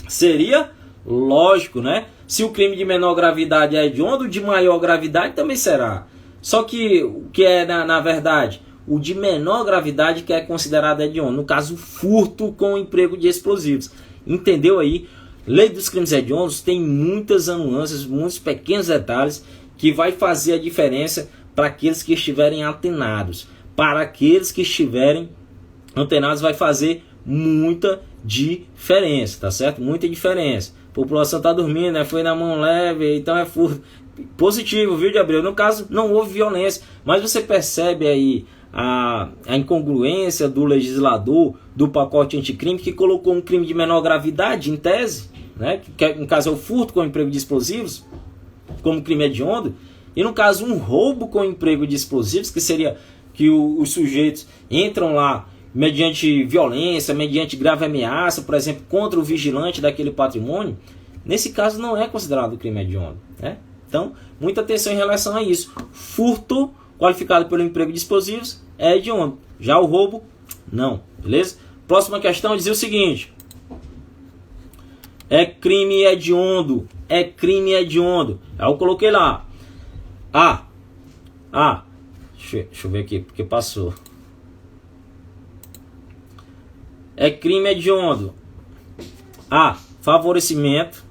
Seria lógico, se o crime de menor gravidade é hediondo, o de maior gravidade também será. Só que o que é, na verdade, o de menor gravidade que é considerado hediondo. No caso, furto com emprego de explosivos. Entendeu aí? Lei dos crimes hediondos tem muitas nuances, muitos pequenos detalhes que vai fazer a diferença para aqueles que estiverem antenados. Para aqueles que estiverem antenados vai fazer muita diferença, tá certo? Muita diferença. A população está dormindo, né? Foi na mão leve, então é furto. Positivo, viu, de Abreu? No caso, não houve violência, mas você percebe aí a incongruência do legislador do pacote anticrime, que colocou um crime de menor gravidade, em tese, né? Que no caso é o furto com emprego de explosivos, como crime hediondo, e no caso um roubo com emprego de explosivos, que seria que os sujeitos entram lá mediante violência, mediante grave ameaça, por exemplo, contra o vigilante daquele patrimônio. Nesse caso não é considerado crime hediondo, né? Então, muita atenção em relação a isso. Furto qualificado pelo emprego de explosivos é hediondo. Já o roubo, não. Beleza? Próxima questão dizia o seguinte. É crime hediondo. É crime hediondo. Aí eu coloquei lá. Deixa eu ver aqui, porque passou. É crime hediondo. Favorecimento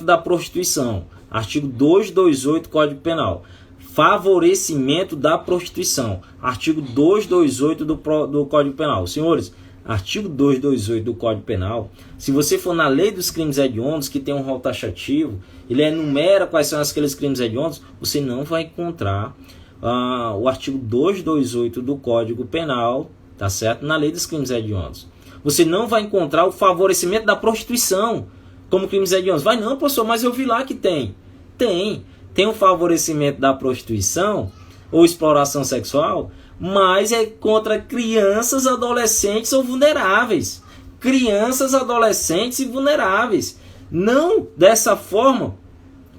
da prostituição. Artigo 228 Código Penal. Favorecimento da prostituição. Artigo 228 do Código Penal. Senhores, artigo 228 do Código Penal, se você for na lei dos crimes hediondos, que tem um rol taxativo, ele enumera quais são aqueles crimes hediondos, você não vai encontrar o artigo 228 do Código Penal, tá certo? Na lei dos crimes hediondos. Você não vai encontrar o favorecimento da prostituição como crimes hediondos. Vai não, professor, mas eu vi lá que tem. Tem o favorecimento da prostituição ou exploração sexual, mas é contra crianças, adolescentes ou vulneráveis. Crianças, adolescentes e vulneráveis. Não dessa forma,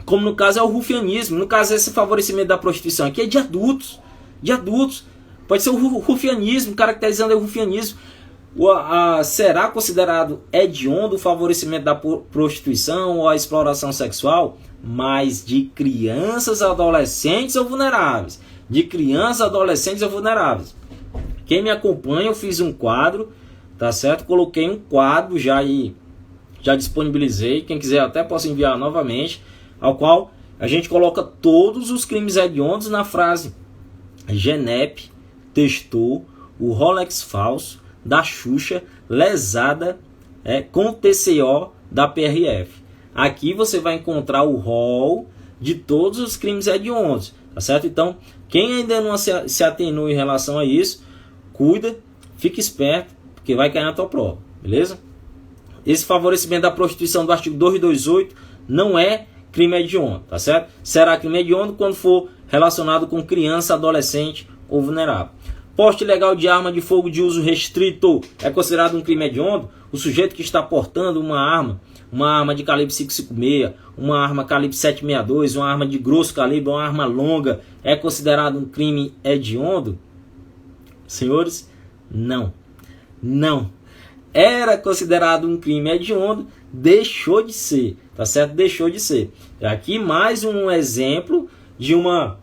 como no caso é o rufianismo. No caso, esse favorecimento da prostituição aqui é de adultos. De adultos. Pode ser o rufianismo, caracterizando o rufianismo. Será considerado hediondo o favorecimento da prostituição ou a exploração sexual, mas de crianças, adolescentes ou vulneráveis. De crianças, adolescentes ou vulneráveis. Quem me acompanha, eu fiz um quadro, tá certo? Coloquei um quadro já aí, já disponibilizei. Quem quiser até posso enviar novamente, ao qual a gente coloca todos os crimes hediondos na frase: Genep testou o Rolex falso da Xuxa lesada com TCO da PRF. Aqui você vai encontrar o rol de todos os crimes hediondos, tá certo? Então, quem ainda não se atenou em relação a isso, cuida, fique esperto, porque vai cair na tua prova, beleza? Esse favorecimento da prostituição do artigo 228 não é crime hediondo, tá certo? Será crime hediondo quando for relacionado com criança, adolescente ou vulnerável. Porte ilegal de arma de fogo de uso restrito é considerado um crime hediondo? O sujeito que está portando uma arma de calibre 5,56, uma arma calibre 7,62, uma arma de grosso calibre, uma arma longa, é considerado um crime hediondo? Senhores, não. Não. Era considerado um crime hediondo, deixou de ser, tá certo? Deixou de ser. Aqui mais um exemplo de uma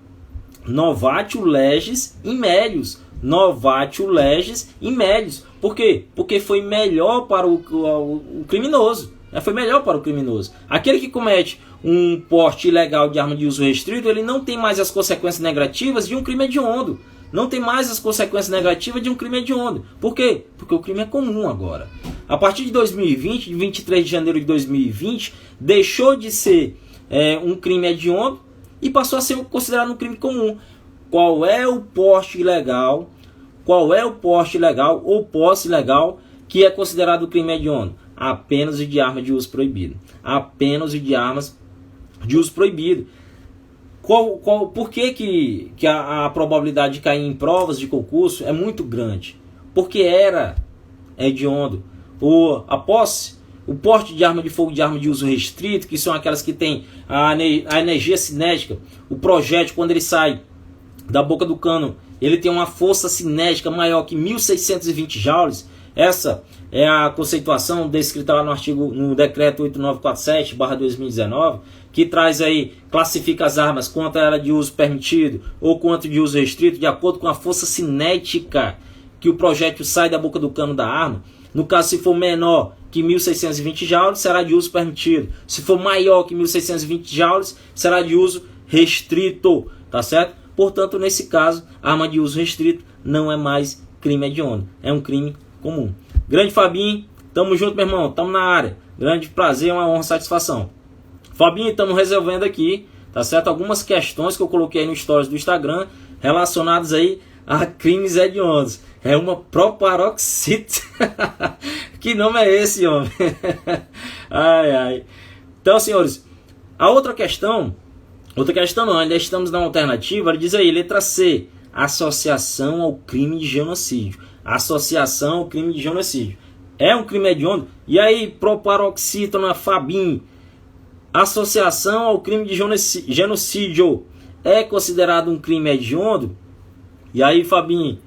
novatio legis in medios. Novatio legis in medios. Por quê? Porque foi melhor para o criminoso. Foi melhor para o criminoso. Aquele que comete um porte ilegal de arma de uso restrito, ele não tem mais as consequências negativas de um crime hediondo. Não tem mais as consequências negativas de um crime hediondo. Por quê? Porque o crime é comum agora. A partir de 2020, de 23 de janeiro de 2020, deixou de ser um crime hediondo e passou a ser considerado um crime comum. Qual é o porte ilegal? Qual é o porte ilegal ou posse ilegal que é considerado crime hediondo? Apenas o de arma de uso proibido. Apenas o de armas de uso proibido. Por que a probabilidade de cair em provas de concurso é muito grande? Porque era hediondo. A posse, o porte de arma de fogo de arma de uso restrito, que são aquelas que têm a energia cinética, o projétil, quando ele sai da boca do cano, ele tem uma força cinética maior que 1.620 joules. Essa é a conceituação descrita lá no decreto 8947/2019, que traz aí, classifica as armas quanto a ela de uso permitido ou quanto de uso restrito, de acordo com a força cinética que o projétil sai da boca do cano da arma. No caso, se for menor, que 1.620 joules, será de uso permitido. Se for maior que 1.620 joules, será de uso restrito, tá certo? Portanto, nesse caso, arma de uso restrito não é mais crime hediondo, é um crime comum. Grande Fabinho, tamo junto, meu irmão, tamo na área. Grande prazer, uma honra, satisfação. Fabinho, estamos resolvendo aqui, tá certo? Algumas questões que eu coloquei aí no stories do Instagram relacionadas aí a crimes hediondos. É uma proparoxítona. Que nome é esse, homem? Ai, ai. Então, senhores, a outra questão não, ainda estamos na alternativa, ele diz aí, letra C, associação ao crime de genocídio. Associação ao crime de genocídio. É um crime hediondo? E aí, proparoxítona, Fabinho, associação ao crime de genocídio é considerado um crime hediondo? E aí, Fabinho?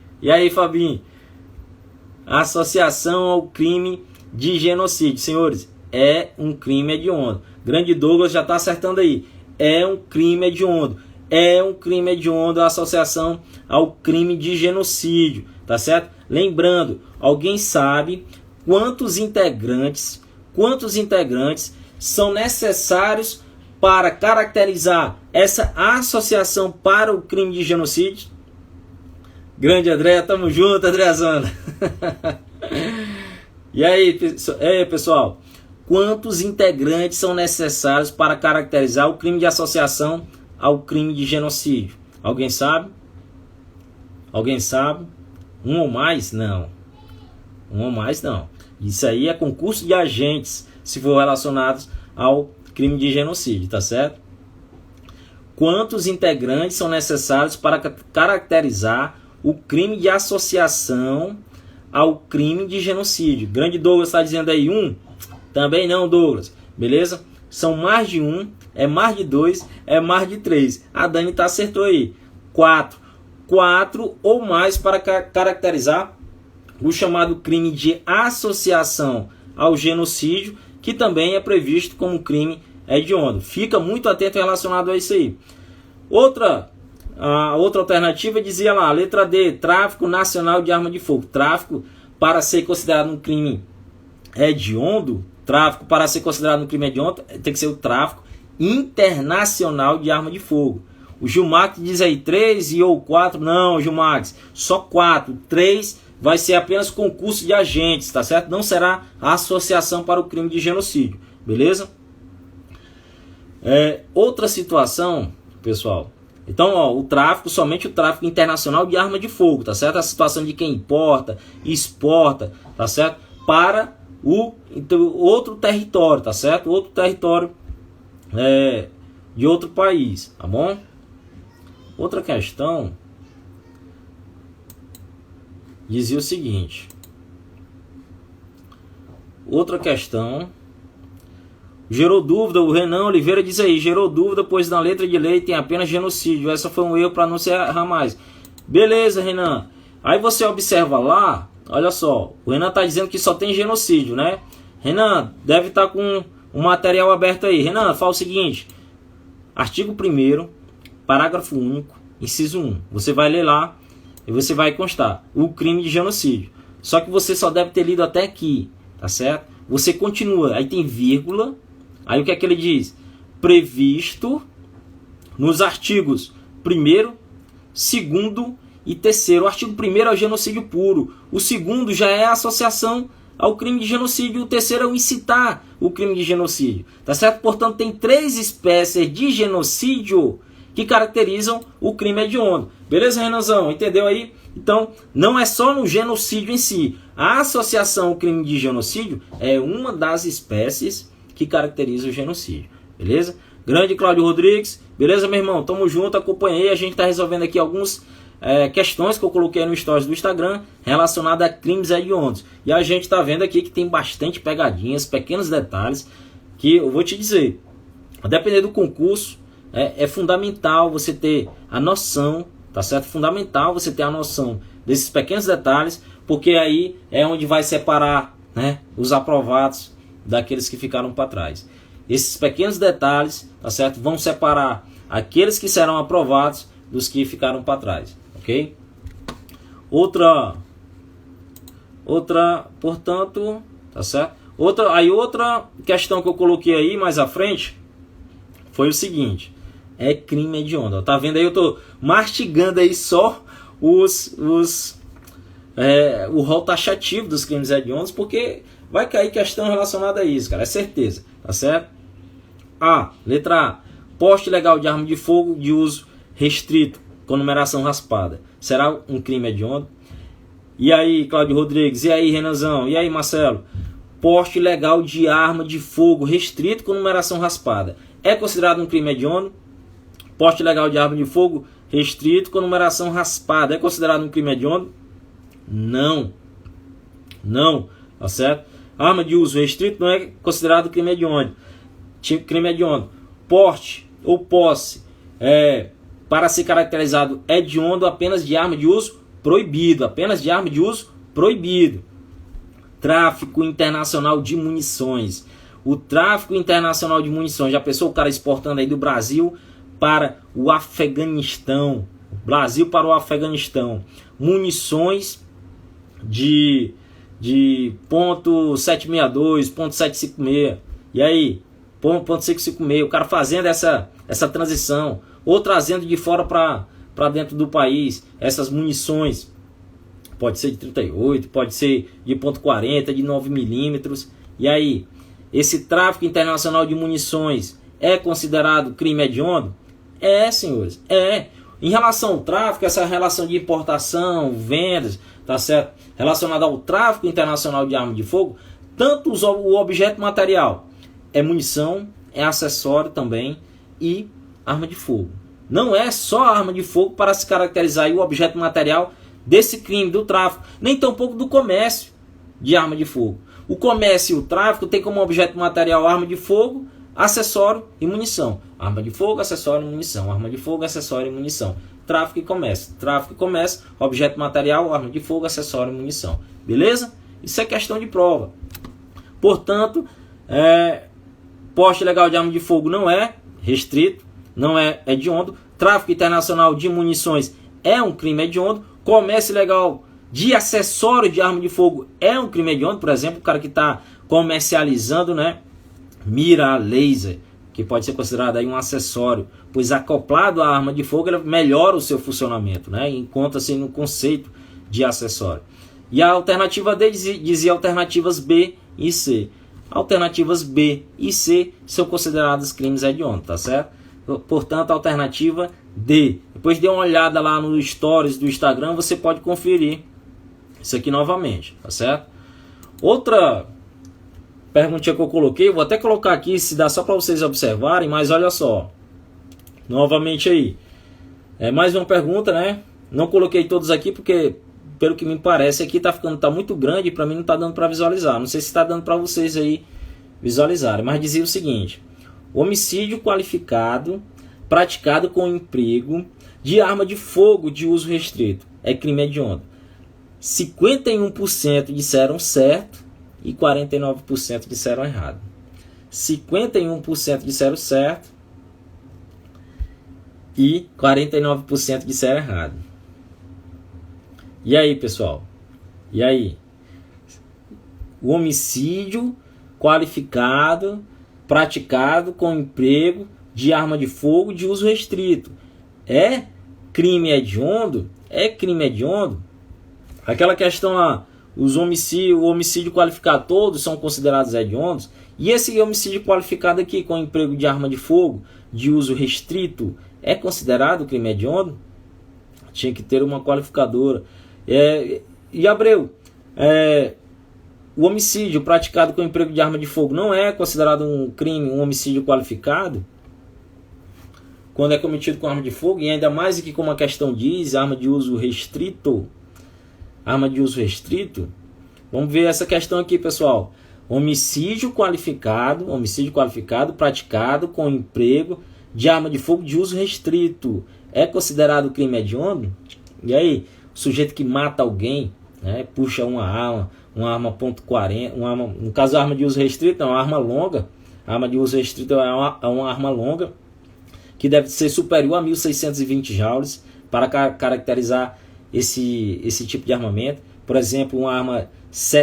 Associação ao crime de genocídio, senhores, é um crime hediondo. Grande Douglas já está acertando aí. É um crime hediondo. É um crime hediondo a associação ao crime de genocídio, tá certo? Lembrando, alguém sabe quantos integrantes são necessários para caracterizar essa associação para o crime de genocídio? Grande André, tamo junto, Andrézana. E aí, pessoal, quantos integrantes são necessários para caracterizar o crime de associação ao crime de genocídio? Alguém sabe? Alguém sabe? Um ou mais? Não. Um ou mais não. Isso aí é concurso de agentes, se for relacionados ao crime de genocídio, tá certo? Quantos integrantes são necessários para caracterizar o crime de associação ao crime de genocídio? Grande Douglas está dizendo aí um? Também não, Douglas. Beleza? São mais de um, é mais de dois, é mais de três. A Dani acertou aí. 4. 4 ou mais para caracterizar o chamado crime de associação ao genocídio, que também é previsto como crime hediondo. Fica muito atento relacionado a isso aí. A outra alternativa dizia lá, letra D, tráfico nacional de arma de fogo. Tráfico, para ser considerado um crime hediondo, tem que ser o tráfico internacional de arma de fogo. O Gilmax diz aí 3 ou 4. Não, Gilmax, só 4. 3 vai ser apenas concurso de agentes, tá certo? Não será a associação para o crime de genocídio, beleza? Outra situação, pessoal. Então, ó, o tráfico, somente o tráfico internacional de arma de fogo, tá certo? A situação de quem importa, exporta, tá certo? Para o outro território, tá certo? Outro território de outro país, tá bom? Outra questão dizia o seguinte. Outra questão gerou dúvida, o Renan Oliveira diz aí, gerou dúvida, pois na letra de lei tem apenas genocídio. Essa foi um erro para não se errar mais. Beleza, Renan. Aí você observa lá, olha só, o Renan está dizendo que só tem genocídio, né? Renan, deve estar com o material aberto aí. Renan, fala o seguinte, artigo 1º, parágrafo único, inciso 1. Você vai ler lá e você vai constar o crime de genocídio. Só que você só deve ter lido até aqui, tá certo? Você continua, aí tem vírgula. Aí o que é que ele diz? Previsto nos artigos 1º, 2º e 3º. O artigo 1º é o genocídio puro. O 2º já é a associação ao crime de genocídio. O 3º é o incitar o crime de genocídio. Tá certo? Portanto, tem 3 espécies de genocídio que caracterizam o crime hediondo. Beleza, Renanzão? Entendeu aí? Então, não é só no genocídio em si. A associação ao crime de genocídio é uma das espécies que caracteriza o genocídio. Beleza? Grande Cláudio Rodrigues. Beleza, meu irmão? Tamo junto, acompanhei. A gente está resolvendo aqui algumas questões que eu coloquei no stories do Instagram relacionadas a crimes hediondos. E a gente está vendo aqui que tem bastante pegadinhas, pequenos detalhes, que eu vou te dizer. A depender do concurso, é fundamental você ter a noção, tá certo? Fundamental você ter a noção desses pequenos detalhes, porque aí é onde vai separar, né, os aprovados daqueles que ficaram para trás. Esses pequenos detalhes, tá certo, vão separar aqueles que serão aprovados dos que ficaram para trás, ok? Outra, portanto, tá certo? Outra questão que eu coloquei aí mais à frente foi o seguinte: é crime hediondo. Tá vendo aí? Eu tô mastigando aí só o rol taxativo dos crimes hediondos, porque vai cair questão relacionada a isso, cara, é certeza, tá certo? Letra A: porte ilegal de arma de fogo de uso restrito com numeração raspada. Será um crime hediondo? E aí, Cláudio Rodrigues? E aí, Renanzão? E aí, Marcelo? Porte ilegal de arma de fogo restrito com numeração raspada é considerado um crime hediondo? Porte ilegal de arma de fogo restrito com numeração raspada é considerado um crime hediondo? Não, tá certo? Arma de uso restrito não é considerado crime hediondo. Porte ou posse para ser caracterizado hediondo apenas de arma de uso proibido, Tráfico internacional de munições. O tráfico internacional de munições, já pensou o cara exportando aí do Brasil para o Afeganistão, munições de .762, .756, e aí, .556, o cara fazendo essa transição, ou trazendo de fora para dentro do país, essas munições, pode ser de 38, pode ser de .40, de 9mm, e aí, esse tráfico internacional de munições é considerado crime hediondo? Senhores, Em relação ao tráfico, essa relação de importação, vendas, tá certo? Relacionada ao tráfico internacional de arma de fogo, tanto o objeto material é munição, é acessório também e arma de fogo. Não é só arma de fogo para se caracterizar aí o objeto material desse crime do tráfico, nem tampouco do comércio de arma de fogo. O comércio e o tráfico tem como objeto material arma de fogo, acessório e munição. Arma de fogo, acessório e munição. Arma de fogo, acessório e munição. Tráfico e comércio. Tráfico e comércio, objeto material, arma de fogo, acessório e munição. Beleza? Isso é questão de prova. Portanto, porte ilegal de arma de fogo não é restrito, não é hediondo. Tráfico internacional de munições é um crime hediondo. Comércio ilegal de acessório de arma de fogo é um crime hediondo. Por exemplo, o cara que está comercializando, mira laser, que pode ser considerado aí um acessório, pois acoplado à arma de fogo, ele melhora o seu funcionamento, encontra-se no conceito de acessório. E a alternativa D dizia alternativas B e C. Alternativas B e C são consideradas crimes hediondos, tá certo? Portanto, a alternativa D. Depois dê uma olhada lá no stories do Instagram, você pode conferir isso aqui novamente, tá certo? Outra perguntinha que eu coloquei, vou até colocar aqui, se dá só para vocês observarem, mas olha só. Novamente aí. Mais uma pergunta, Não coloquei todos aqui porque, pelo que me parece, aqui tá muito grande e para mim não tá dando para visualizar. Não sei se está dando para vocês aí visualizarem, mas dizia o seguinte: homicídio qualificado praticado com emprego de arma de fogo de uso restrito é crime hediondo. 51% disseram certo e 49% disseram errado. 51% disseram certo e 49% disseram errado. E aí, pessoal? E aí? O homicídio qualificado praticado com emprego de arma de fogo de uso restrito é crime hediondo? É crime hediondo? Aquela questão lá, o homicídio qualificado todos são considerados hediondos, e esse homicídio qualificado aqui com emprego de arma de fogo de uso restrito é considerado crime hediondo? Tinha que ter uma qualificadora. E Abreu, o homicídio praticado com emprego de arma de fogo não é considerado um crime, um homicídio qualificado? Quando é cometido com arma de fogo, e ainda mais que, como a questão diz, arma de uso restrito. Arma de uso restrito. Vamos ver essa questão aqui, pessoal. Homicídio qualificado praticado com emprego de arma de fogo de uso restrito é considerado crime hediondo? E aí, o sujeito que mata alguém, puxa uma arma .40, no caso a arma de uso restrito é uma arma longa. A arma de uso restrito é uma arma longa que deve ser superior a 1.620 joules para caracterizar esse tipo de armamento. por exemplo, uma arma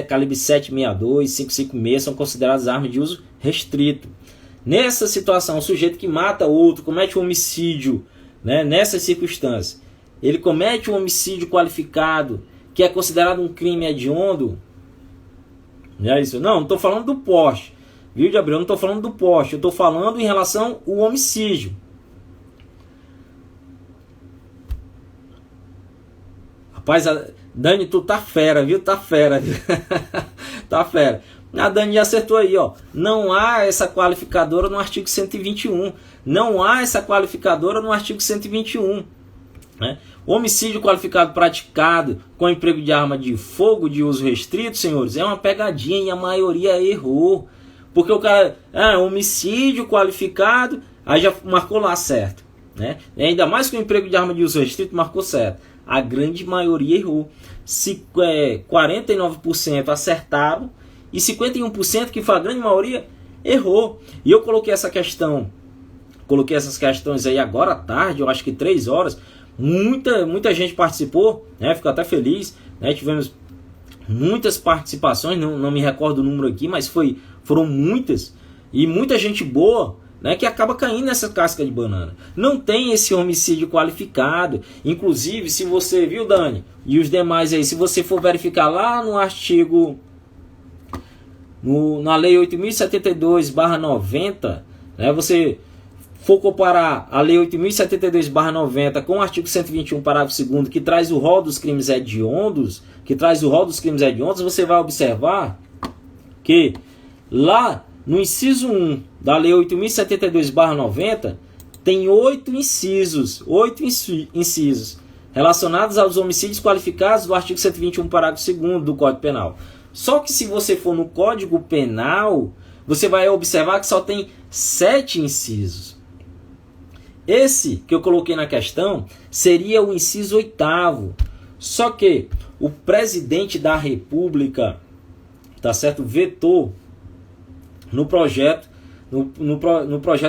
calibre 7,62, 5,56 são consideradas armas de uso restrito. Nessa situação, o sujeito que mata outro, comete um homicídio, né, nessas circunstâncias, ele comete um homicídio qualificado, que é considerado um crime hediondo. Não é isso? Não estou falando do porte, viu, Gabriel? Não estou falando do porte, eu estou falando em relação ao homicídio. Rapaz, Dani, tu tá fera, viu? Tá fera, viu? Tá fera. A Dani já acertou aí, ó. Não há essa qualificadora no artigo 121. Não há essa qualificadora no artigo 121. Né? O homicídio qualificado praticado com emprego de arma de fogo de uso restrito, senhores, é uma pegadinha e a maioria errou. Porque o cara, homicídio qualificado, aí já marcou lá certo. Né? E ainda mais com emprego de arma de uso restrito, marcou certo. A grande maioria errou. 49% acertaram e 51%, que foi a grande maioria, errou. E eu coloquei essas questões aí agora à tarde, eu acho que 3 horas. Muita gente participou, né? Fico até feliz, né? Tivemos muitas participações, não me recordo o número aqui, mas foram muitas, e muita gente boa, né, que acaba caindo nessa casca de banana. Não tem esse homicídio qualificado. Inclusive, se você, viu, Dani, e os demais aí, se você for verificar lá no artigo, na lei 8.072/90, né, você for comparar a lei 8.072/90 com o artigo 121, parágrafo 2º, que traz o rol dos crimes hediondos, você vai observar que lá no inciso 1 da lei 8.072/90 tem 8 incisos relacionados aos homicídios qualificados do artigo 121, parágrafo 2º do Código Penal. Só que se você for no Código Penal, você vai observar que só tem 7 incisos. Esse que eu coloquei na questão seria o inciso 8º. Só que o presidente da República, tá certo, vetou no projeto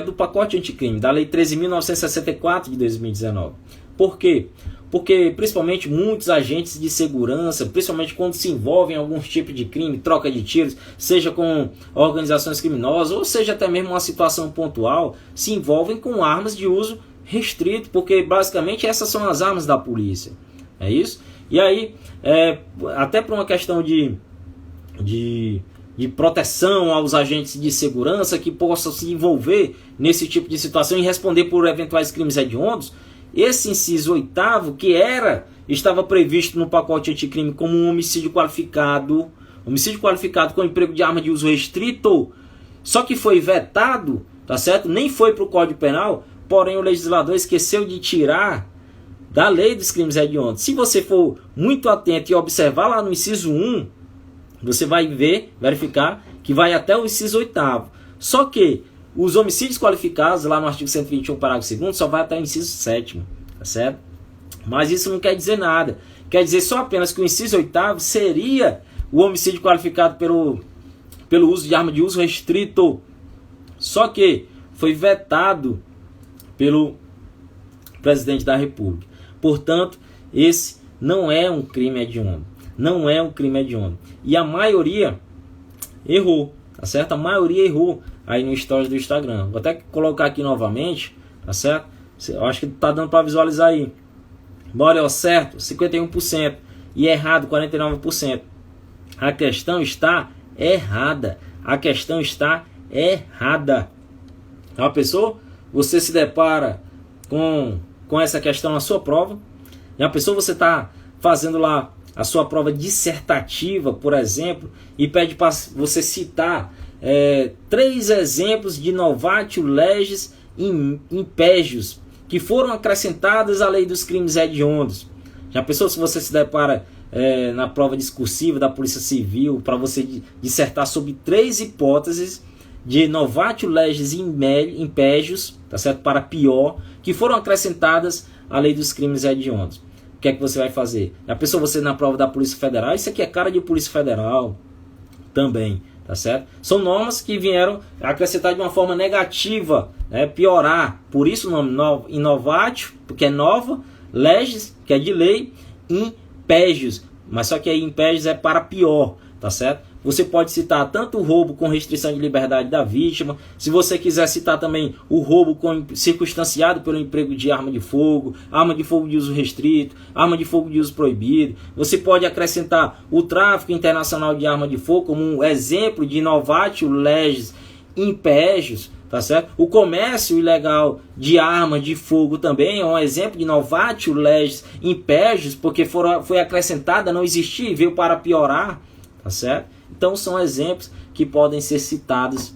do pacote anticrime, da lei 13.964 de 2019. Por quê? Porque principalmente muitos agentes de segurança, principalmente quando se envolvem em algum tipo de crime, troca de tiros, seja com organizações criminosas, ou seja até mesmo uma situação pontual, se envolvem com armas de uso restrito, porque basicamente essas são as armas da polícia. É isso? E aí, até por uma questão de proteção aos agentes de segurança que possam se envolver nesse tipo de situação e responder por eventuais crimes hediondos, esse inciso 8º, que estava previsto no pacote anticrime como um homicídio qualificado com emprego de arma de uso restrito, só que foi vetado, tá certo? Nem foi para o Código Penal, porém o legislador esqueceu de tirar da lei dos crimes hediondos. Se você for muito atento e observar lá no inciso 1, você vai verificar que vai até o inciso 8º. Só que os homicídios qualificados, lá no artigo 121, parágrafo 2º, só vai até o inciso 7º, tá certo? Mas isso não quer dizer nada. Quer dizer só apenas que o inciso 8º seria o homicídio qualificado pelo uso de arma de uso restrito. Só que foi vetado pelo presidente da República. Portanto, esse não é um crime hediondo. Não é um crime hediondo. E a maioria errou, tá certo? A maioria errou aí no stories do Instagram. Vou até colocar aqui novamente, tá certo? Eu acho que tá dando para visualizar aí. Bora, ó, certo, 51% e errado 49%. A questão está errada. A questão está errada. Uma pessoa, você se depara com essa questão na sua prova. E a pessoa, você está fazendo lá a sua prova dissertativa, por exemplo, e pede para você citar 3 exemplos de novatio legis impégios que foram acrescentadas à lei dos crimes hediondos. Já pensou se você se depara na prova discursiva da Polícia Civil para você dissertar sobre 3 hipóteses de novatio legis impégios, tá certo, para pior, que foram acrescentadas à lei dos crimes hediondos? O que é que você vai fazer? Já pensou você na prova da Polícia Federal? Isso aqui é cara de Polícia Federal também, tá certo? São normas que vieram acrescentar de uma forma negativa, né, piorar. Por isso o nome inovatio, porque é nova, legis, que é de lei, impégios, Mas só que aí impédios é para pior, tá certo? Você pode citar tanto o roubo com restrição de liberdade da vítima, se você quiser citar também o roubo circunstanciado pelo emprego de arma de fogo de uso restrito, arma de fogo de uso proibido. Você pode acrescentar o tráfico internacional de arma de fogo como um exemplo de novatio legis impégios, tá certo? O comércio ilegal de arma de fogo também é um exemplo de novatio legis impégios, porque foi acrescentada, não existia e veio para piorar, tá certo? Então são exemplos que podem ser citados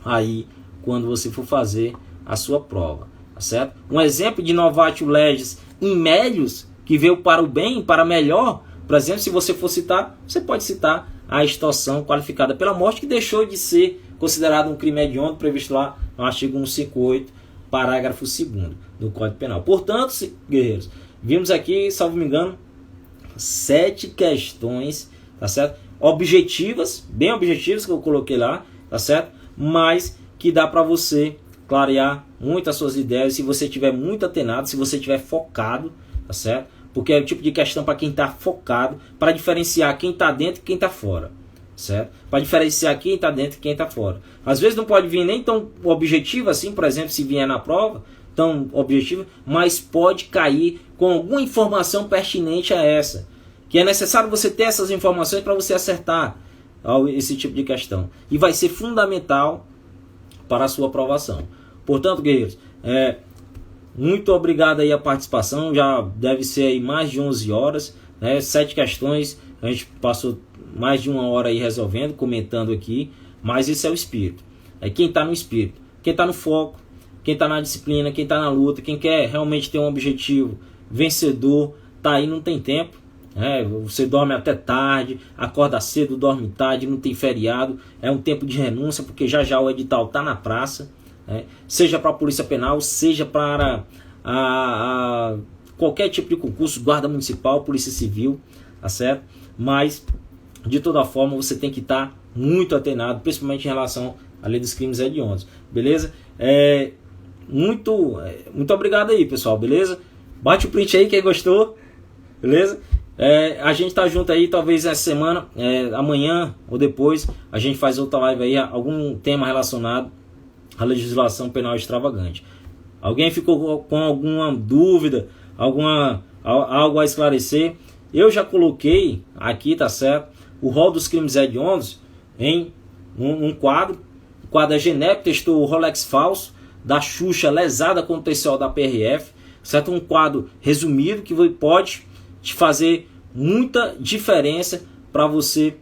aí quando você for fazer a sua prova, tá certo? Um exemplo de novatio legis in melius, que veio para o bem, para melhor, por exemplo, se você for citar, você pode citar a extorsão qualificada pela morte, que deixou de ser considerado um crime hediondo previsto lá no artigo 158, parágrafo 2º do Código Penal. Portanto, guerreiros, vimos aqui, salvo me engano, 7 questões, tá certo? Objetivas, bem objetivas que eu coloquei lá, tá certo? Mas que dá para você clarear muito as suas ideias, se você tiver muito atenado, se você tiver focado, tá certo? Porque é o tipo de questão para quem está focado, para diferenciar quem está dentro e quem está fora, certo? Para diferenciar quem está dentro e quem está fora. Às vezes não pode vir nem tão objetivo assim, por exemplo, se vier na prova, tão objetivo, mas pode cair com alguma informação pertinente a essa, que é necessário você ter essas informações para você acertar esse tipo de questão. E vai ser fundamental para a sua aprovação. Portanto, guerreiros, muito obrigado aí a participação. Já deve ser aí mais de 11 horas, né? 7 questões, a gente passou mais de 1 hora aí resolvendo, comentando aqui. Mas isso é o espírito. É quem está no espírito, quem está no foco, quem está na disciplina, quem está na luta, quem quer realmente ter um objetivo vencedor, tá aí, não tem tempo. Você dorme até tarde, acorda cedo, dorme tarde, não tem feriado, é um tempo de renúncia, porque já o edital está na praça, seja para a Polícia Penal, seja para qualquer tipo de concurso, Guarda Municipal, Polícia Civil, tá certo? Mas, de toda forma, você tem que estar muito atenado, principalmente em relação à lei dos crimes hediondos, beleza? Muito obrigado aí, pessoal, beleza? Bate o print aí quem gostou, beleza? A gente tá junto aí, talvez essa semana, amanhã ou depois, a gente faz outra live aí, algum tema relacionado à legislação penal extravagante. Alguém ficou com alguma dúvida, algo a esclarecer? Eu já coloquei aqui, tá certo, o rol dos crimes hediondos em um quadro. O quadro é Genep testou o Rolex falso da Xuxa lesada com o TCO da PRF, certo? Um quadro resumido que pode te fazer muita diferença para você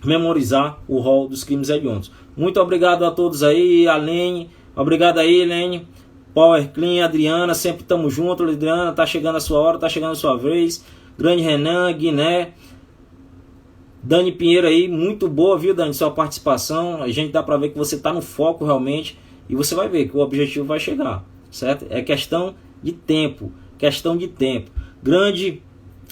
memorizar o rol dos crimes hediondos. Muito obrigado a todos aí, Alene, obrigado aí, Helene, Power Clean, Adriana, sempre estamos juntos. Adriana, tá chegando a sua hora, tá chegando a sua vez. Grande Renan, Guiné, Dani Pinheiro aí, muito boa, viu, Dani, sua participação. A gente dá para ver que você tá no foco realmente e você vai ver que o objetivo vai chegar, certo? É questão de tempo, Grande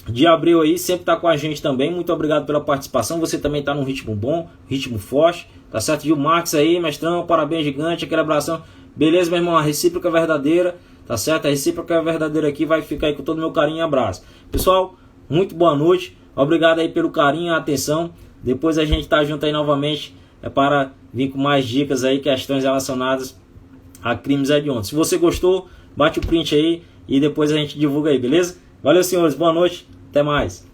de Abreu aí, sempre tá com a gente também. Muito obrigado pela participação. Você também tá num ritmo bom, ritmo forte, tá certo? Gil Marques aí, mestrão, parabéns gigante, aquele abração. Beleza, meu irmão? A recíproca é verdadeira, tá certo? A recíproca é verdadeira aqui, vai ficar aí com todo o meu carinho e abraço. Pessoal, muito boa noite. Obrigado aí pelo carinho e a atenção. Depois a gente tá junto aí novamente para vir com mais dicas aí, questões relacionadas a crimes hediondos. Se você gostou, bate o print aí e depois a gente divulga aí, beleza? Valeu, senhores. Boa noite. Até mais.